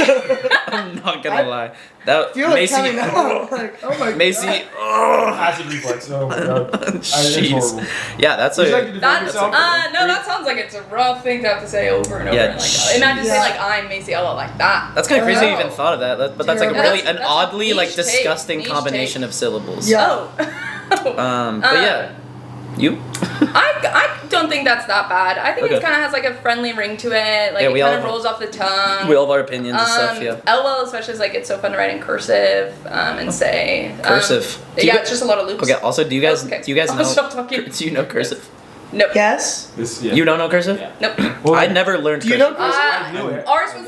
I'm not gonna lie. That feel like Macy. telling that out. Like, oh my Macy. god. Oh. Acid reflex. Oh my god. It's Jeez. horrible. Yeah, that's Would you like to a. defend That, yourself? no, that sounds like it's a rough thing to have to say over and over. Yeah, And like, imagine yeah. say like I'm Macy LL like that. That's kind of crazy. I Oh. even thought of that. But that's like a Terrible. really That's an a oddly niche like take, disgusting niche combination take. of syllables. Yeah. Oh. But yeah, you. I don't think that's that bad. I think Okay. it kind of has like a friendly ring to it. Like Yeah, it we kind all of have- rolls off the tongue. We all have our opinions and stuff. Yeah. LOL especially is like it's so fun to write in cursive and say. Cursive. Do you Yeah, gu- it's just a lot of loops. Okay. Also, do you guys Okay. know? I'll stop talking. Do you know cursive? Nope. Yes? This, yeah. You don't know cursive? Yeah. Nope. Well, I never learned Do you cursive. know cursive? I knew it. Ours was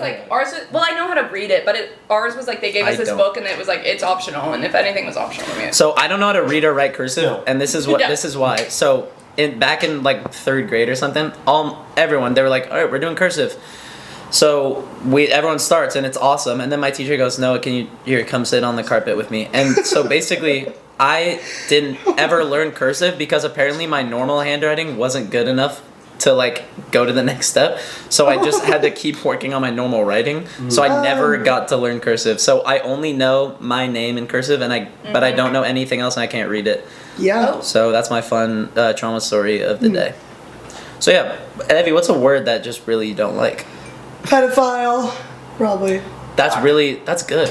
well, I know how to read it, but ours was like they gave us I this don't. book and it was like it's optional, and if anything was optional, I mean, So I don't know how to read or write cursive, Still. and this is what Yeah. this is why. So back in like third grade or something, everyone they were like, all right, we're doing cursive. So everyone starts and it's awesome, and then my teacher goes, Noah, can you here come sit on the carpet with me? And so basically, I didn't ever learn cursive because apparently my normal handwriting wasn't good enough to like go to the next step. So I just had to keep working on my normal writing. So I never got to learn cursive. So I only know my name in cursive, but I don't know anything else, and I can't read it. Yeah. So that's my fun trauma story of the day. So yeah, Evie, what's a word that just really you don't like? Pedophile. Probably. That's good.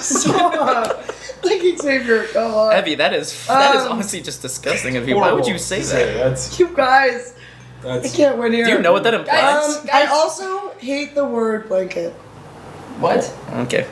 Stop. Like Xavier, come on. Evie, that is honestly just disgusting of you. Why would you say that? That's, You guys. I that's can't win here. Do you know what that implies? I also hate the word blanket. what? Okay.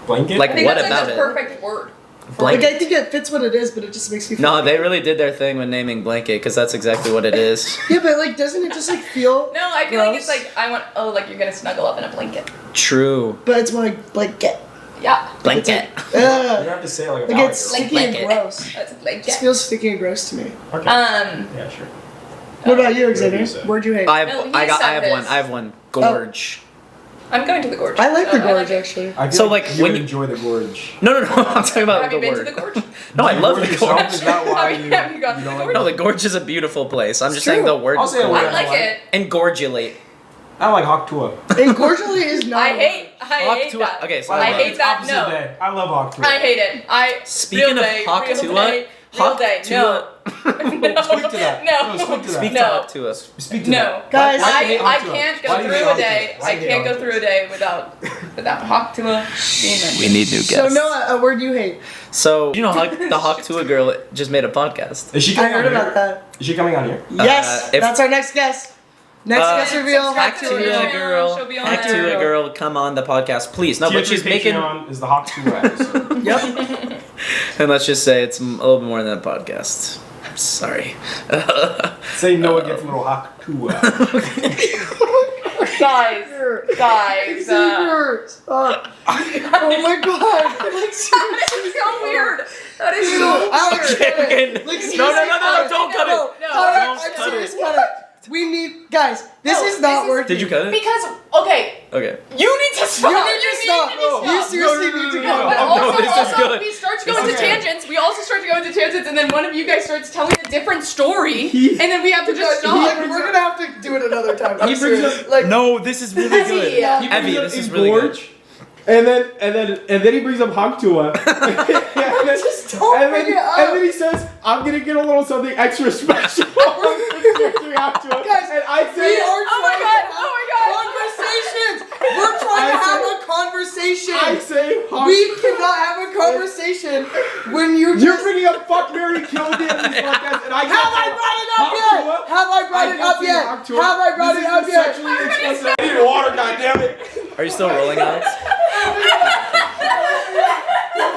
blanket. Like, I think what that's like about the it? perfect word. Blanket. Like, I think it fits what it is, but it just makes me feel. No, they really did their thing when naming blanket because that's exactly what it is. Yeah, but like, doesn't it just like feel? No, I feel like gross? it's like like you're gonna snuggle up in a blanket. True. But it's more like blanket. Yeah. Blanket. you Ugh. have to say it like a Like vowel it's girl. Like sticky and blanket. gross. That's a It blanket. just feels sticky and gross to me. Okay. Yeah, sure. What about you, What do you Xavier? say? Word you hate? I have No, he I said have one. this. I have one. Gorge. I'm going to the gorge. I like the I gorge it. actually. I feel So, like, like, you when would you- enjoy the gorge. No. I'm talking about Have the you been word. to the gorge? No, I You love gorge the yourself? gorge. Is that why Have you, you have you gone to don't the like No, gorge? the gorge is a beautiful place. I'm It's just saying true. the word. I'll say a gorge. word. I like it. Engorgulate. I don't like hawk tua. And gorgeally is not. I hate Hawk that. Okay, so I hate that. Opposite No. day. I love hawk tua. I hate it. Speaking real of day, hawk real tua, day, real hawk day. tua. No. Speak to that. No. No, speak to that. Speak No. to hawk tua. Speak to No. that. Guys, Why do you hate I hawk tua? can't Why go do you through hate a hawk tua? day. Why I do you hate can't go hawk through tua? a day without hawk to a. We need new guests. So Noah, a word you hate. So you know, the Hawk Tua girl just made a podcast. Is she I coming heard on about here? that. Is she coming on here? Yes, if- that's our next guest. Next guest reveal. subscribe Hack to to her. a girl. She'll be on Hack there. to a girl. Come on the podcast, please. No, Tier but she's 3 making. Patreon is the hawk tua episode. Yep. And let's just say it's a little bit more than a podcast. I'm sorry. Say no against little hawk tua. Guys. Xavier, stop. Oh my god. Like, That is so weird. That is so Alex, weird. cut it. Okay. Like, No, seriously, don't cut it. No. Cut it. Don't I'm cut serious, it. cut it. We need, guys, this No, is not this is- working. Did you cut it? Because okay, Okay. You need to stop. You need to stop. You seriously need to calm But down. also, this is good. we start to go This into is good. tangents. We also start to go into tangents, and then one of you guys starts telling a different story, and then we have to just stop. We're gonna have to do it another time. I'm He brings serious. up- Like, No, this is really good. Yeah. He brings Evie, up this is really good. engorge, and then he brings up Hanktua. just don't bring it up. And then he says, "I'm gonna get a little something extra special." Guys, and I we say, are Oh my trying god! to Oh my god! conversations. We're trying to have a conversation. I say, We cannot have a conversation when You're just. bringing up fuck, Mary, kill me in this podcast, and I Have I brought it up yet? Have I brought it up yet? Have I brought it up yet? I need water, goddammit. Are you still rolling, Alex?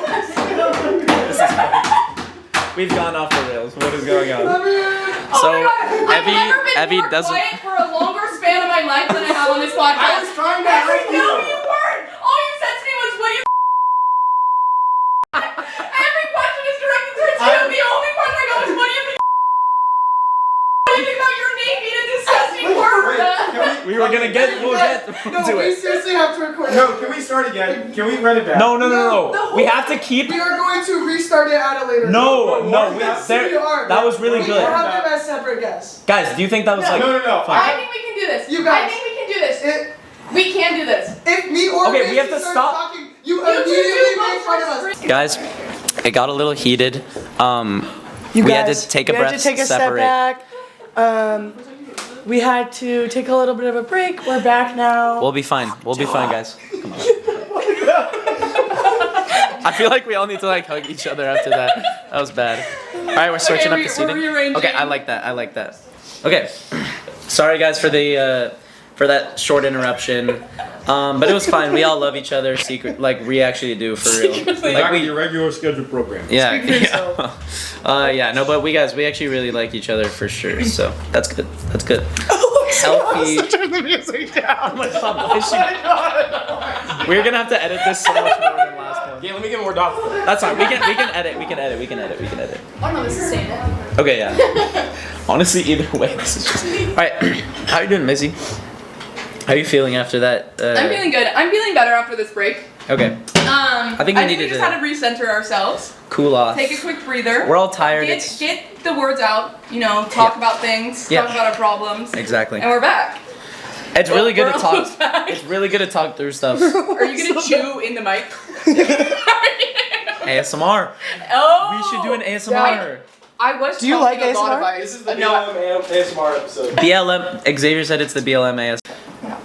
This is funny. We've gone off the rails. What is going on? So, Oh my god! I've never been Evie more doesn't. quiet for a longer span of my life than I have on this podcast. I was trying to No, help you you. weren't. All you said to me was, "What do you?" Every question is directed towards you. The only question I got was, "What do you think?" What do you think about your name being a disgusting word? We were gonna we'll get No, to we it. seriously have to record it. No, can we start again? Can we run it back? No. No, We have to keep. We are going to restart it at a later. No. We There, are. that was really We good. have them as separate guests. Guys, do you think that was like? No. I think we can do this. You I guys. think we can do this. It, We can do this. if me or Okay, we have Macy to starts stop. talking, you You two immediately do make fun of both us. for Guys, it got a little heated. You We had to take a breath, separate. back. We had to take a little bit of a break. We're back now. We'll be fine. We'll be fine, guys. Come on. I feel like we all need to like hug each other after that. That was bad. All right, we're switching up the we're seating. rearranging. Okay, I like that. Okay, sorry guys for the for that short interruption. But it was fine. We all love each other. Secret, like we actually do for real. Secretly. Like we, your regular scheduled program. yeah, Speak for yourself. yeah. No, but we actually really like each other for sure. So that's good. That's good. Healthy. Turn the music down. We're gonna have to edit this so much more than last one. Yeah, let me get more dots. That's fine. We can edit. Oh no, this is staying in. Okay, yeah. Honestly, either way, this is just. All right, how you doing, Macy? How are you feeling after that? I'm feeling good. I'm feeling better after this break. Okay, I think we we needed just to- had to recenter ourselves. cool off. Take a quick breather. We're all tired. It's Get the words out. You know, talk Yeah. about things. Yeah. Talk about our problems. exactly. And we're back. It's really good to We're talk. almost back. It's really good to talk through stuff. Are you gonna chew in the mic? ASMR. Oh. We should do an ASMR. I was. Do you like talking a lot ASMR? about- This is the No. BLM ASMR episode. BLM. Xzavier said it's the BLM AS.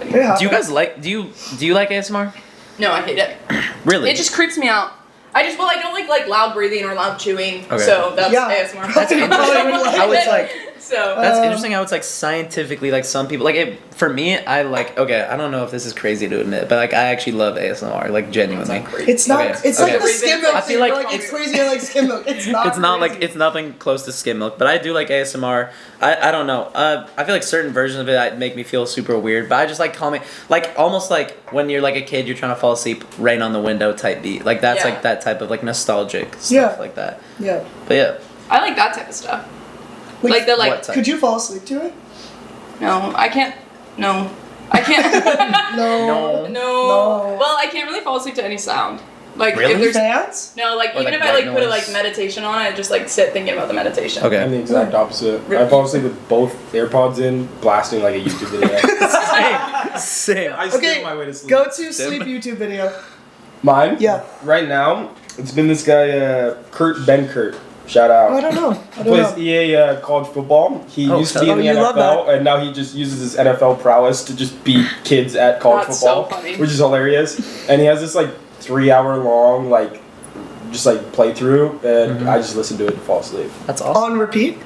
Yeah. Do you guys like? Do you like ASMR? No, I hate it. Really? It just creeps me out. I don't like loud breathing or loud chewing. Okay. So that's Yeah. ASMR. That's interesting. How it's like. So. That's Um, interesting how it's like scientifically like some people like it for me I like okay I don't know if this is crazy to admit but like I actually love ASMR like genuinely It's not. Okay, It's okay. like the skim milk. I feel thing. like You're it's- it's crazy. I like skim milk. It's not. it's not like crazy. it's nothing close to skim milk but I do like ASMR I don't know I feel like certain versions of it make me feel super weird but I just like calming like almost like when you're like a kid you're trying to fall asleep rain on the window type beat like that's Yeah. like that type of like nostalgic stuff Yeah. like that Yeah. but yeah I like that type of stuff. Wait, Like the like. what type? Could you fall asleep to it? No, I can't. No, I can't. No. No. No. Well, I can't really fall asleep to any sound. Like Really? if there's Fans? no like Or, even like, if I like white put a noise? like meditation on, I just like sit thinking about the meditation. okay I'm the exact opposite. I fall asleep with both AirPods in, blasting like a YouTube video. same I Okay, my way to sleep. Go to sleep YouTube video. Mine? Yeah. Right now, it's been this guy, Ben Kurt. Shout out. Oh, I don't know. I don't Plays know. EA college football. He Oh, used to be in the you love NFL, and now he just uses his NFL prowess to just beat kids at college That's so football, funny. which is hilarious. And he has this like 3-hour long like just like playthrough, and I just listen to it to fall asleep. that's awesome On repeat.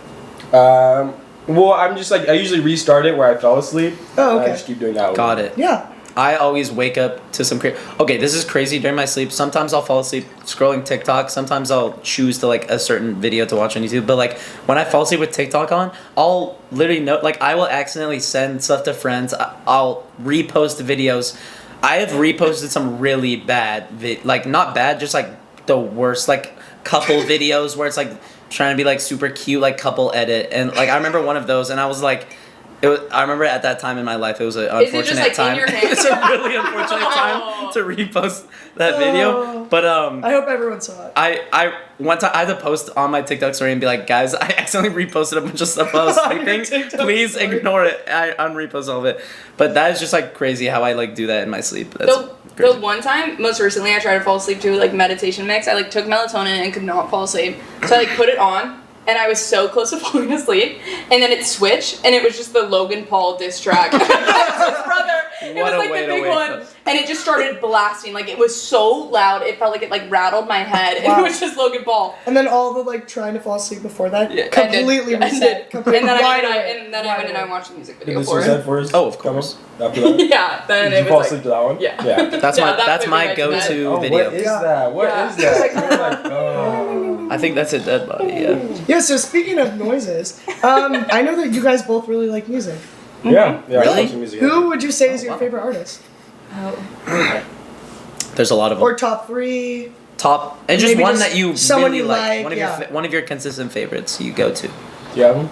Well, I'm just like I usually restart it where I fell asleep. Oh, and I okay. just keep doing that. got it Yeah. I always wake up to some okay, this is crazy during my sleep. Sometimes I'll fall asleep scrolling TikTok. Sometimes I'll choose to like a certain video to watch on YouTube. But like when I fall asleep with TikTok on, I'll literally know like I will accidentally send stuff to friends. I'll repost videos. I have reposted some really bad like not bad, just like the worst like couple videos where it's like trying to be like super cute like couple edit and like I remember one of those and I was like I remember at that time in my life, it was an Is it unfortunate just, like, in time. your hand? It's a really unfortunate time to repost that video. But I hope everyone saw it. I one time I had to post on my TikTok story and be like, guys, I accidentally reposted a bunch of stuff while I was On your sleeping. TikTok Please story. ignore it. I unrepost all of it. But that is just like crazy how I like do that in my sleep. That's The crazy. one time, most recently, I tried to fall asleep to like meditation mix. I like took melatonin and could not fall asleep. So I like put it on, and I was so close to falling asleep. And then it switched, and it was just the Logan Paul diss track. His brother. It What was a like way the to big wake one, up. and it just started blasting. Like it was so loud, it felt like it like rattled my head. And Wow. it was just Logan Paul. And then all the like trying to fall asleep before that Yeah, completely ended. reset. Completely And then wide I awake. went and I watched the music Did video the for suicide it. forest? Oh, of come course. After that. Yeah, then Did it you fall was asleep like, to that one? yeah. Yeah. That's Yeah, my that that's put me my right to bed. go-to Oh, video. what is Yeah. that? What Yeah. is that? You're like, oh. I think that's a dead body. Yeah. Yeah, so speaking of noises, I know that you guys both really like music. Yeah. Yeah. Really? I like some music. Who would you say is your wow. favorite artist? Oh. There's a lot of them. Or top 3? Top and just Maybe one just that you someone really you like, One of yeah. your one of your consistent favorites you go to. Do you have them?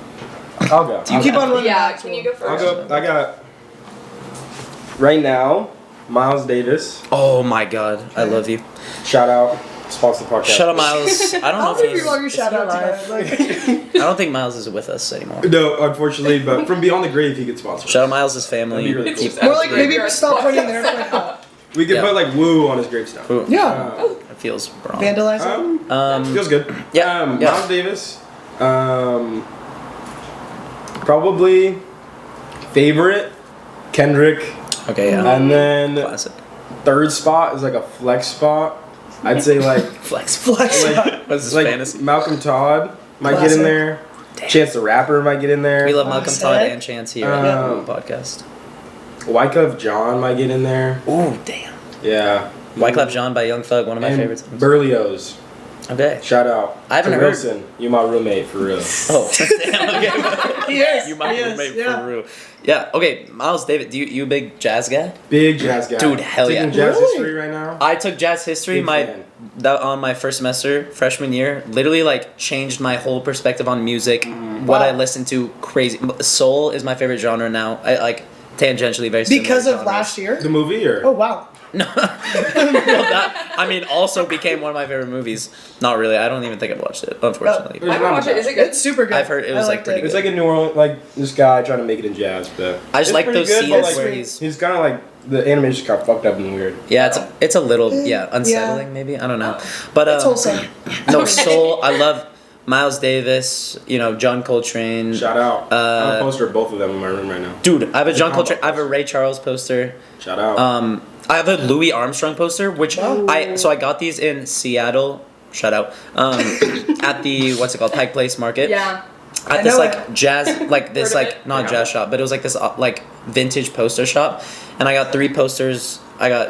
I'll go. Do you keep on running Yeah, back to can you him? go I'll first? go. I got right now. Miles Davis. Oh my god, I love you. Shout out. Sponsor the podcast. Shut up, Miles. I don't know How if many he's. people are you is shout he out to? alive? Guys? Like, I don't think Miles is with us anymore. No, unfortunately, but from beyond the grave, he could sponsor. Shout out Miles' family. That'd be really cool. Keep- more like Great. maybe You're a stop sponsor. putting there for like that. We could Yeah. put like woo on his gravestone. Ooh, Yeah. It feels wrong. Vandalize it? Feels good. Yeah, yeah. Miles Davis. Probably favorite Kendrick, Okay, yeah. and then Classic. third spot is like a flex spot. I'd say like Flex. Flex. like, What's his like fantasy? Malcolm Todd might get Classic. in there. Chance the Rapper might get in there. We love Malcolm Classic. Todd and Chance here on Um, the podcast. Wyclef Jean might get in there. Ooh, damn. Yeah. Wyclef Jean by Young Thug, one of my and favorite songs. Berlioz. Okay. Shout out. I haven't to heard- Wilson. You my roommate for real. Oh, damn. Okay. He is. You might he be is, made yeah. for real. Yeah. Okay, Miles David. You a big jazz guy? Big jazz guy. Dude, hell Taking yeah. jazz Really? history right now. I took jazz history Big fan. on my first semester freshman year. Literally like changed my whole perspective on music. Mm. What Wow. I listen to, crazy. Soul is my favorite genre now. I like tangentially very similar Because of genres. last year? The movie or Oh, wow. No, well, that I mean also became one of my favorite movies. Not really. I don't even think I've watched it, unfortunately. There's I haven't not watched bad. it. Is it good? It's super good. I've heard it was, I like, liked pretty it. It's like a New Orleans, like this guy trying to make it in jazz, but I just it's like pretty those good, scenes but, like, where he's kind of like the animation's kind of fucked up and weird. yeah, it's a little unsettling maybe. I don't know, but It's wholesome. no Soul. I love Miles Davis. You know John Coltrane. Shout out. I have Uh, a poster of both of them in my room right now. Dude, I have a John combo Coltrane. I have a Ray Charles poster. Shout out. I have a Louis Armstrong poster, which Wow. I got these in Seattle. Shout out. At the what's it called Pike Place Market. Yeah. I At this know like it. jazz, like this Heard of like it? not Yeah. jazz shop, but it was like this like vintage poster shop, and I got 3 posters. I got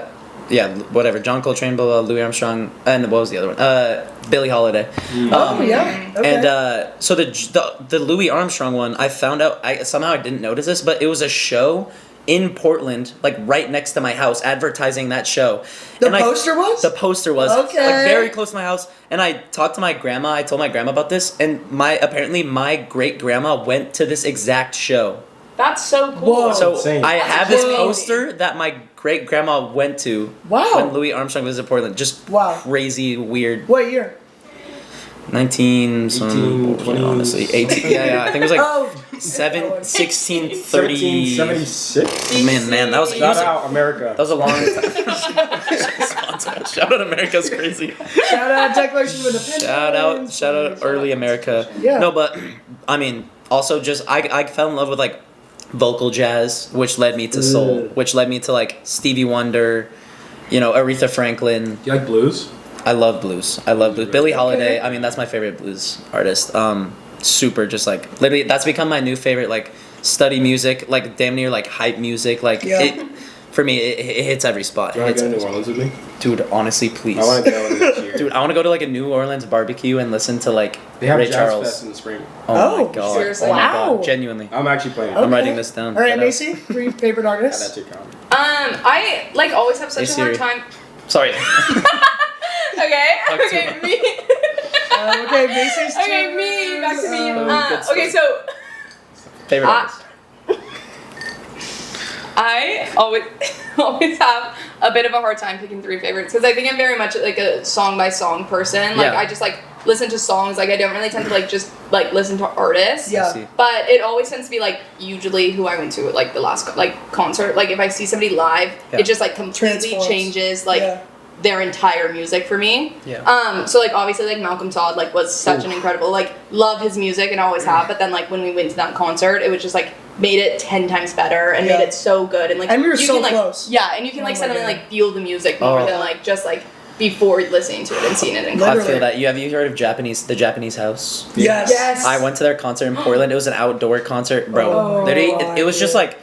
whatever John Coltrane, blah, blah, Louis Armstrong, and what was the other one? Billie Holiday. Oh, yeah. Okay. And so the Louis Armstrong one, I found out somehow I didn't notice this, but it was a show in Portland, like right next to my house, advertising that show. The And poster was? The poster was Okay. like very close to my house, and I talked to my grandma. I told my grandma about this, and apparently my great grandma went to this exact show. That's so cool. Whoa. So insane. I That's have this crazy. poster that my great grandma went to Wow. when Louis Armstrong was in Portland. Just Wow. crazy, weird. What year? 19, 18, 20s. honestly, 18. Yeah, I think it was like Oh, 16, 30. 1776. Man, that was Shout out America. That was a long time. Sponsor. Shout out America's crazy. shout out Declaration of Independence. Shout out early America. Yeah. No, but I mean, also just I fell in love with like vocal jazz, which led me to soul, which led me to like Stevie Wonder, you know, Aretha Franklin. Do you like blues? I love blues. Billie Holiday. I mean, that's my favorite blues artist. Super, just like literally, that's become my new favorite. Like study music, like damn near like hype music. Like Yeah. it, for me, it hits every spot. Do you want It to go to hits New every Orleans with me? spot. Dude, honestly, please. I want to go next year. Dude, I want to go to like a New Orleans barbecue and listen to like They have Ray Jazz Charles. Fest in the spring. Oh, Oh, my god! seriously? Oh my Wow. god! Genuinely, I'm actually playing. I'm Okay. writing this down. All right, Shout out. Macy, 3 favorite Add that artists? to your comment. I like always have such Hey, a hard Siri. time. Sorry. Okay. Talk to Okay. her. Me. Okay, Macy's Okay. turn. Me. Back to me. Good Okay. So. Favorite Uh, artist. I always always have a bit of a hard time picking 3 favorites because I think I'm very much like a song by song person. Like Yeah. I just like listen to songs. Like I don't really tend to like just like listen to artists. Yeah. See. But it always tends to be like usually who I went to at like the last like concert. Like if I see somebody live, Yeah. it just like completely Transforms. changes like Yeah. their entire music for me. Yeah. So like obviously like Malcolm Todd like was such an incredible like love his music and always have. But then like when we went to that concert, it was just like made it 10 times better and Yeah. made it so good and like And we were you so can, like, close. Yeah, and you can Oh like my suddenly God. like feel the music more Oh. than like just like before listening to it and seeing it in I concert. Literally. feel that. Have you heard of the Japanese House? Yes. Yes. I went to their concert in Portland. It was an outdoor concert, bro. Oh, Literally, it was just yeah. like,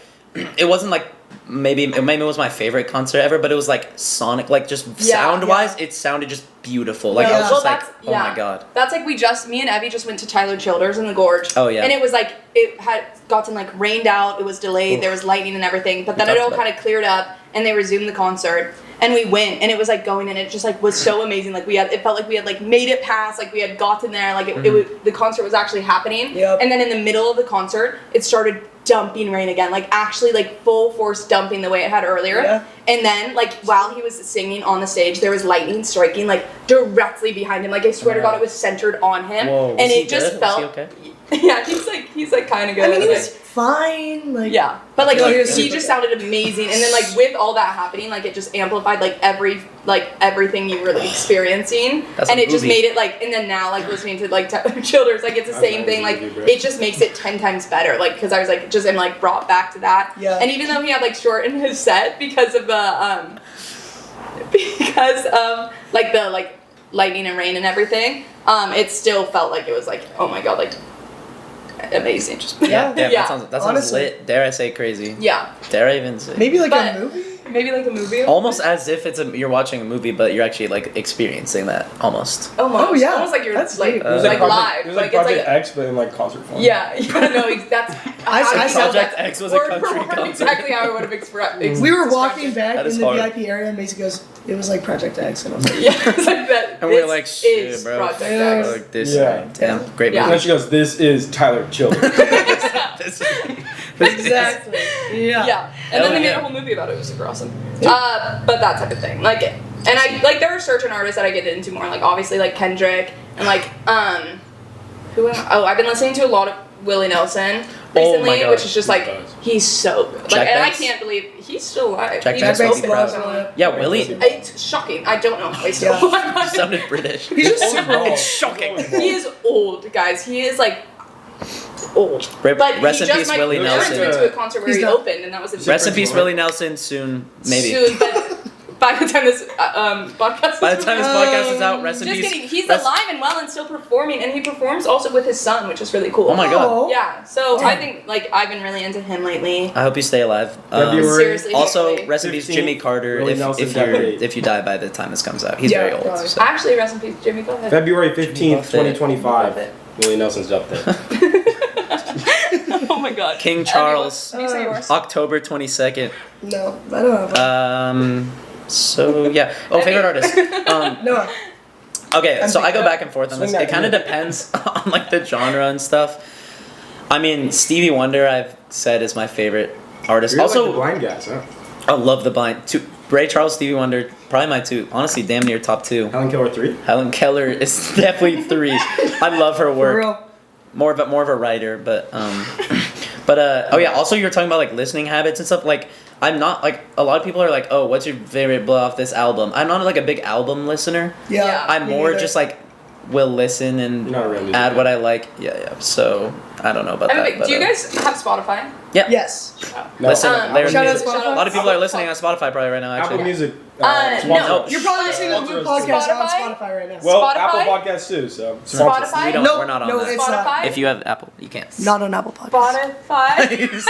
it wasn't like maybe it was my favorite concert ever, but it was like sonic, like just Yeah, sound wise, it sounded just beautiful. Like I Yeah. was just Well, like, that's- oh yeah. my god. That's like me and Evie just went to Tyler Childers in the Gorge. Oh, yeah. And it was like it had gotten like rained out, it was delayed, Oof. there was lightning and everything, but We then it talked all about kind of cleared up and they resumed the concert and we went and it was like going in, it just like was so amazing. Like it felt like we had like made it past, like we had gotten there, like it was, the concert was actually happening. Yep. And then in the middle of the concert, it started dumping rain again, like actually like full force dumping the way it had earlier. Yeah. And then like while he was singing on the stage, there was lightning striking like directly behind him. Like I swear to God, it was centered on him. Whoa, and was he it just good? felt Was he okay? Yeah, he's like kind of good. I mean, he Like, was fine. Like yeah, but like No, he, he was he super just good. sounded amazing, and then like with all that happening, like it just amplified like everything you were like experiencing, That's and a it just movie. made it like. And then now like listening to like Childers, like it's the That's same nice thing. Like movie, bro. it just makes it 10 times better. Like because I was like just am like brought back to that. Yeah. And even though he had like shortened his set because of the because of like the like lightning and rain and everything, it still felt like it was like, oh my God, like amazing. Just Yeah. Yeah, Yeah. that sounds Honestly. lit. Dare I say crazy? yeah. Dare I even say? maybe like But- a movie. Maybe like a movie. Almost as if you're watching a movie, but you're actually like experiencing that almost. Almost. Oh, yeah. Almost like you're That's like neat. It was like Project, live. It was like like it's Project like X, but in like concert form. yeah. No, that's I saw Project that. X was a word for country word concert. exactly how I would have expressed. We were walking back That in is the hard. VIP area, and Macy goes, "It was like Project X," and I was like, Yeah, it's like that. And we're this like, shit, is bro. Project Yeah. X. Like this, Yeah. damn, great Yeah. And movie. then she goes, "This is Tyler Childers." This- exactly. Yeah. Yeah, and then Hell they made yeah. a whole movie about it. It was super awesome. But that type of thing, like, and I like there are certain artists that I get into more, like obviously like Kendrick and like I've been listening to a lot of Willie Nelson Oh recently, my God. which is just like he's so good. Like, Jack and I Banks? can't believe he's still alive. Jack He Banks just was opened proud. someone. Yeah, Willie It's shocking. I don't know how he's still Yeah. alive. sounded British. He's just super old. It's shocking. He is old, guys. He is like old. Rip- But rest he in just peace, might Willie we Nelson. went to a concert where He's he not- opened, and that was Rest in peace, Principal. Willie Nelson. Soon, maybe. soon. But by the time this podcast By the time this podcast is out, rest in just peace. kidding. He's rest- alive and well and still performing, and he performs also with his son, which is really cool. Oh my God. Oh. Yeah, so Damn. I think like I've been really into him lately. I hope you stay alive. February. Seriously, Also, hopefully. rest in peace, 15th, Jimmy Carter. Willie If Nelson's you death if you die by the time this comes out, he's Yeah, very old. probably. So. Actually, rest in peace, Jimmy. Go ahead. February 15th, Buffett. 2025. Buffett. Willie Nelson's up there. Oh my God. King Charles, Can you say yours? October 22nd. No, I don't know. So yeah. Oh, favorite artist. No. Okay, I'm so I go thinking- back and forth on this. Swing It that kind of knee. depends on like the genre and stuff. I mean, Stevie Wonder, I've said is my favorite artist. You're Also, like the blind guys, huh? I love the blind. Ray Charles, Stevie Wonder, probably my two. Honestly, damn near top two. Helen Keller 3. Helen Keller is definitely three. I love her For work. real. More of a writer, but oh yeah. Also, you were talking about like listening habits and stuff. Like, I'm not like a lot of people are like, oh, what's your favorite blah off this album? I'm not like a big album listener. Yeah. Yeah. I'm me more neither. just like will listen and You're not a real music add guy. what I like. Yeah. So I don't know about that. But, Do you guys have Spotify? Yeah. Yes. No, Listen, Um, Larry shout out Music. Spotify. A lot of people are listening on Spotify probably right now. Apple Actually. Music. No. sponsor- You're probably listening to the new sponsor us. podcast on Spotify? Spotify right now. Well, Spotify? Apple Podcasts too, so. Spotify? We don't. No, we're not on no, that. it's not. Spotify? If you have Apple, you can't. Not on Apple Podcasts. Spotify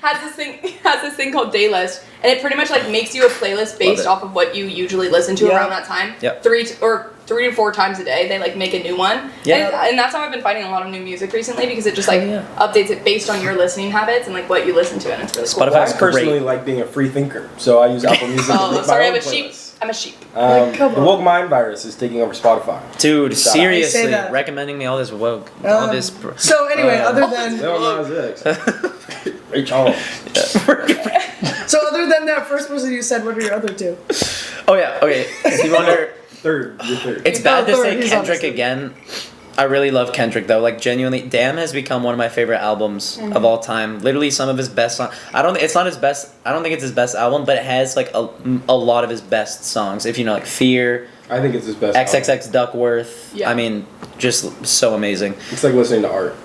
has this thing called Daylist, and it pretty much like makes you a playlist based it. off of what you usually listen to Yeah. around that time. Yep. 3 to 4 times a day, they like make a new one. Yeah. And that's how I've been finding a lot of new music recently because it just like Oh, yeah. updates it based on your listening habits and like what you listen to, and it's really cool. Spotify Well, is I personally great. like being a free thinker, so I use Apple Music to Oh, make sorry, my I'm own a sheep. playlists. I'm a sheep. Come The on. woke mind virus is taking over Spotify. Dude, Shout out. seriously, I say that. recommending me all this woke, all this. So anyway, other Lil than Nas X. Ray Charles. So other than that first person you said, what are your other two? Oh yeah. Okay. Stevie Wonder. Third. You're third. It's bad to third, say he's Kendrick honestly- again. I really love Kendrick though. Like genuinely, Damn has become one of my favorite albums of all time. Literally, some of his best songs. I don't think it's not his best. I don't think it's his best album, but it has like a lot of his best songs. If you know, like Fear, I think it's his best. album. XXX Duckworth. Yeah. I mean, just so amazing. It's like listening to art.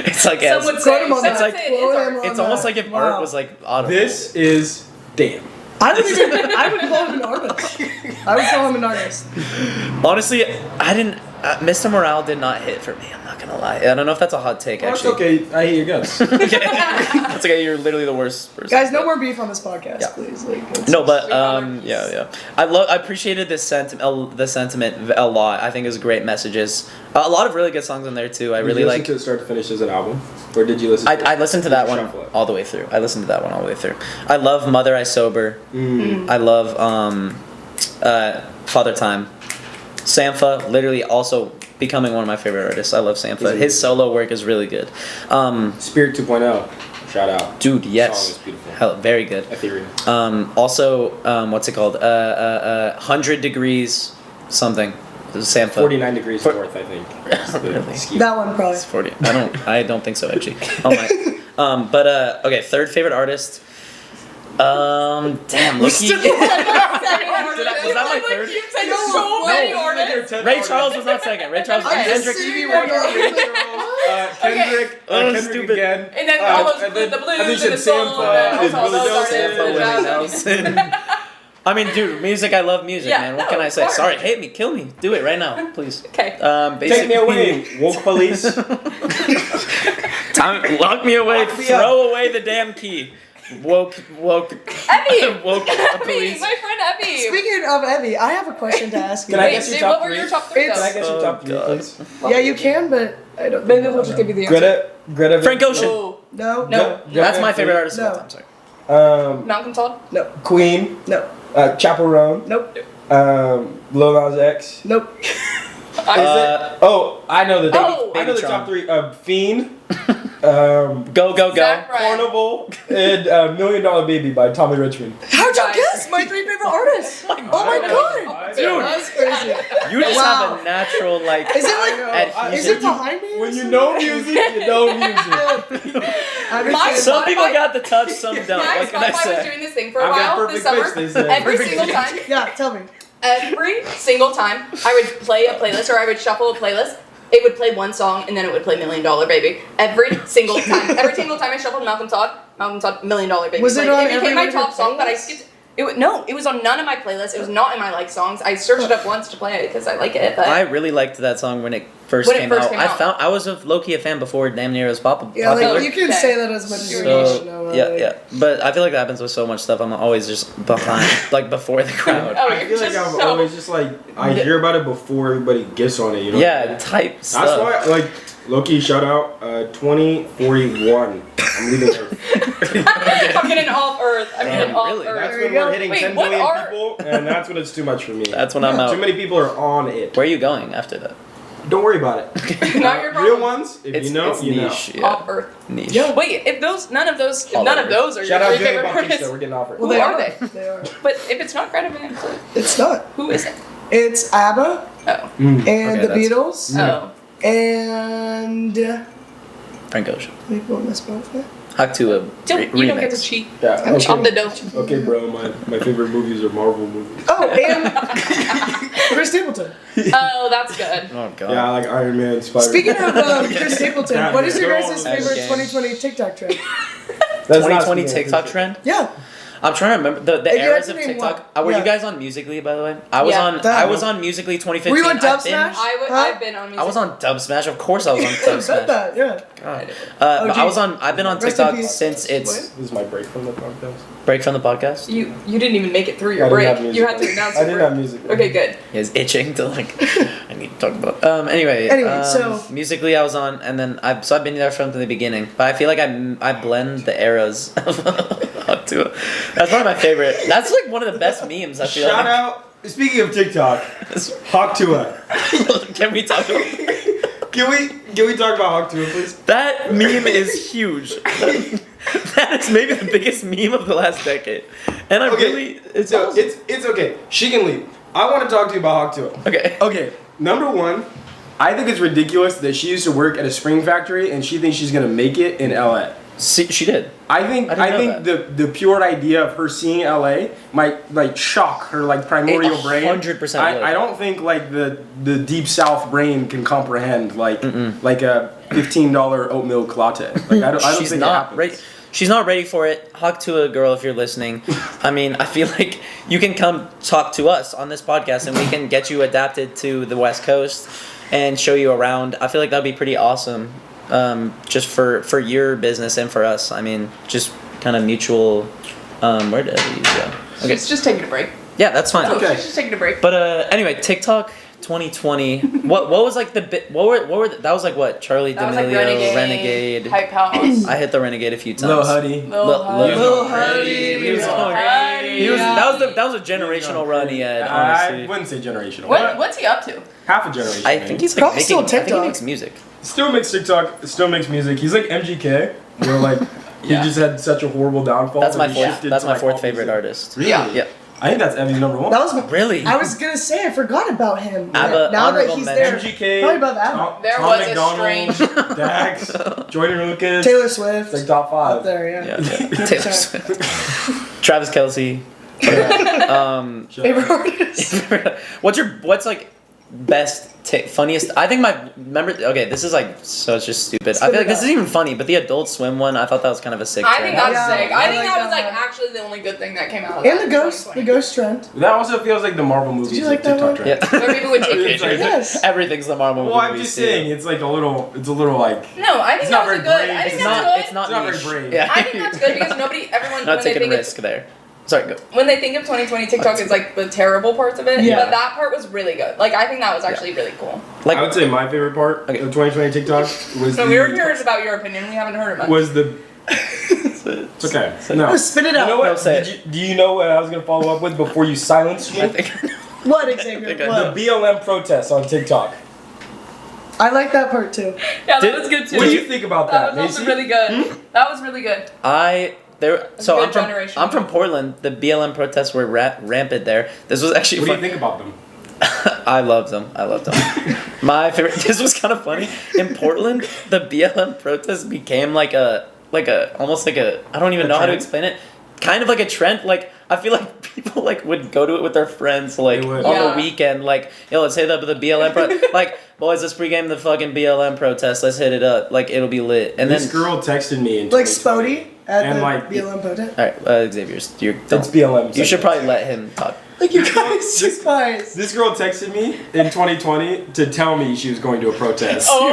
It's like Some would Quote say, him on some that. would say it is Quote art. him on it's almost that. like if Wow. art was like audible. This is damn. I don't even. I would call him an artist. I would call him an artist. Honestly, I didn't. Mr. Morale did not hit for me. I'm not gonna lie. I don't know if that's a hot take. That's Actually, okay. I hate your guts. okay. That's okay. You're literally the worst person. Guys, no more beef on this podcast, Yeah. please. Like, it's- No, but We found yeah. I appreciated this the sentiment a lot. I think it was great messages. A lot of really good songs in there too. I Did really you listen like. to it start to finish as an album, or did you listen? to I listened to that one Shuffle it? all the way through. I listened to that one all the way through. I love Mother I Sober. I love Father Time. Sampha, literally also becoming one of my favorite artists. I love Sampha. His solo work is really good. Spirit 2.0. Shout out. Dude, Song yes. is beautiful. Hell, very good. Ethereum. Also, what's it called? 100 Degrees something. Sampha. 49 degrees north, I think. Really? Ski. that one probably. It's 40. I don't think so actually. Oh my. Okay, third favorite artist. Damn, look. Was Was that my third? You said so many artists. Ray Charles was not second. Ray Charles was I just Kendrick. see Kendrick, Oh, Kendrick stupid. again. And then all those and then- the and then blues you and the said soul Sampha and is all Willie those artists Nelson. and the Willie jazz. Nelson. I mean, dude, music. I love music, Yeah, man. What no, can I say? of course. Sorry, hate me, kill me, do it right now, please. Okay. Take me away, woke police. Time, lock me away. Lock me Throw away the damn key. Woke. Evie! Woke Evie, police. my friend Evie. Speaking of Evie, I have a question to ask you. Can I Wait, guess your dude, top what were three? your top three? It's- Can I though? guess your Oh, top three, God. please? Yeah, you can, but I don't. Maybe we'll just give you the answer. Greta. Frank Ocean. Oh, No. No. That's my favorite artist of all No. time. Sorry. Malcolm Todd? No. Queen. No. Chaperone. Nope. Lil Nas X. Nope. Oh, I know the Oh, I know the Baby top three. Fiend. Go. Zach Bryan. Carnival and $1 Million Baby by Tommy Richmond. How'd you Guys. guess my three favorite artists? Oh my god. Dude. That's crazy. You just Wow. have a natural like. Is it like? adhesion. Is it behind me? or When you something? know music, you know music. I My understand. Some people Spotify- got the touch, some don't. My What can I Spotify was say? doing this thing for a I've got while this perfect summer. pitch, they said. Every Perfect single pitch. time. Yeah, tell me. Every single time I would play a playlist or I would shuffle a playlist, it would play one song and then it would play $1 Million Baby. Every single time. Every single time I shuffled Malcolm Todd, $1 Million Baby. Was it on it became every my one of your top song, but I playlists? skipped. No, it was on none of my playlists. It was not in my like songs. I searched it up once to play it because I like it. But I really liked that song when it first When it came first out. came I out. found I was a low-key a fan before damn near it was popular. Yeah, like you can Okay. say that as much as you So, want. You know, yeah, like- yeah. But I feel like that happens with so much stuff. I'm always just behind, like before the crowd. Oh, I you're feel like just I'm so- always just like I hear about it before everybody gets on it. You know. Yeah, type stuff. That's why, like, Loki, shout out 2041. I'm leaving Earth. I'm getting off Earth. I'm getting off really? Earth. That's There when you go. we're hitting Wait, 10 what billion are- people, and that's when it's too much for me. That's when I'm out. Too many people are on it. Where are you going after that? Don't worry about it. Not your Real problem. ones, if It's you know, it's you niche. know. Yeah. Off Earth. Niche. Yeah. Wait, if none of those All are over. your Shout out three Jay favorite Bautista. artists, We're getting off it. Well, Who they are are. they? They are. But if it's not Greta Van Fleet, It's not. who is it? It's ABBA Oh. and Okay, the that's- Beatles Oh. and. Frank Ocean. Let me pull my Spotify. Hack to a You don't get to remix. cheat. Yeah, I'm Off the okay. dope. Okay, bro, my favorite movies are Marvel movies. Oh, and Chris Stapleton. Oh, that's good. Oh god. Yeah, I like Iron Man, Spider-Man. Speaking of Chris Stapleton, That what is your girl guys' is favorite game. 2020 TikTok trend? That's not 2020 me, TikTok that's- trend. Yeah. I'm trying to remember the If you had eras to of name TikTok. one. Were Yeah. you guys on Musically, by the way? I was Yeah. on. That- I was on Musically 2015. Were you on Dub I've been- Smash? I've Huh? been on music. I was on Dub Smash. Of course, I was on I Dub said Smash. that, yeah. God. Oh, But I was on. I've been on Rest in TikTok peace. since its What? This is my break from the podcast. break from the podcast. You didn't even make it through I your didn't break. have music. You had to announce I your didn't break. have music. Okay, good. He is itching to like. I need to talk about. Anyway. Anyway, so- Musically, I was on, and then I've been there from the beginning. But I feel like I blend the eras. Up to it. That's one of my favorite. That's like one of the best memes. I feel Shout like. out. Speaking of TikTok, Hawk Tua. Can we talk about Can we talk about Hawk Tua, please? that meme? Is huge. That That is maybe the biggest meme of the last decade. And I really, it's so awesome. it's okay. She can leave. I want to talk to you about Hawk Tuah. Okay. Okay, number one, I think it's ridiculous that she used to work at a spring factory and she thinks she's gonna make it in LA. See, she did. I think the pure idea of her seeing LA might like shock her like primordial It brain. 100% would. I don't think like the deep south brain can comprehend like a $15 oat milk latte. Like I don't She's think it not happens. ready. She's not ready for it. Hawk to a girl if you're listening. I mean, I feel like you can come talk to us on this podcast and we can get you adapted to the West Coast and show you around. I feel like that'd be pretty awesome. Just for your business and for us. I mean, just kind of mutual. Where did we go? Okay. She's just taking a break. Yeah, that's fine. Okay. She's just taking a break. But anyway, TikTok 2020. what was like the bit? What were that was like what? Charlie That was like D'Amelio, Renegade. Renegade. Hype House. I hit the Renegade a few times. Lil Huddy. Lil Huddy. Lil Huddy. He was Lil going- Huddy. He was that was a generational run he had. I Honestly, wouldn't say generational. What's he up to? Half a generation. I maybe. think he's like Probably making. still I think he TikTok. makes music. Still makes TikTok. Still makes music. He's like MGK. Where like he Yeah. just had such a horrible downfall. That's my that he fourth. shifted That's to, my like, fourth all favorite music. artist. Really? Yeah. Yeah. I think that's Evie's number one. That was Really? I was gonna say I forgot about him. ABBA, now that honorable he's mention. there, MGK. probably above ABBA. There Tom was a McDonald, strange- Dax, Jordan Lucas. Taylor Swift. It's like top Up five. there, yeah. Yeah. Taylor Swift. Travis Kelce. Favorite artist. What's like best funniest? I think okay, this is like so it's just stupid. I Spit feel like it this out. isn't even funny, but the Adult Swim one, I thought that was kind of a sick I trend. think that's Yeah, sick. I I think like that that was like one. actually the only good thing that came out of And that the ghost, 2020. trend. That also feels like the Marvel movies. you like that TikTok one? trend. Yeah. Where people would take Okay, pictures. Yes. Everything's the Marvel Well, I'm movies, just saying, it's like a little like. No, I think It's that not was a very good. brave. I think It's that's not. good. It's not It's not very niche. brave. Yeah. I think that's good because everyone, Not when they taking a think risk there. Sorry, go. when they think of 2020 TikTok, is like the terrible parts of it. Yeah. But that part was really good. Like I think that was actually really cool. Like I would say my favorite part Okay. of 2020 TikTok was So we were curious about your opinion. We haven't heard about it. was the. It's okay. No. Spit it You out. know what? No, say Do you know what I was gonna follow up with before you silenced me? I think What, I Xzavier? think I What? The BLM protests on TikTok. I like that part too. Yeah, that Did- was good too. What do you think about That that, was also Macy? really good. That was really good. so good I'm from generation. I'm from Portland. The BLM protests were rampant there. This was actually What do you fun. think about them? I loved them. My favorite. This was kind of funny. In Portland, the BLM protest became like a almost like a I don't even know how to trend? explain it. Kind of like a trend. Like I feel like people like would go to it with their friends like They would. on Yeah. the weekend. Like yo, let's hit up the BLM. Like boys, let's pregame the fucking BLM protest. Let's hit it up. Like it'll be lit. And This then girl texted me in Like 2020. Spody at And the like- BLM protest. all right, Xavier, It's BLM. you should probably let him talk. Like you guys, you guys. This girl texted me in 2020 to tell me she was going to a protest. Oh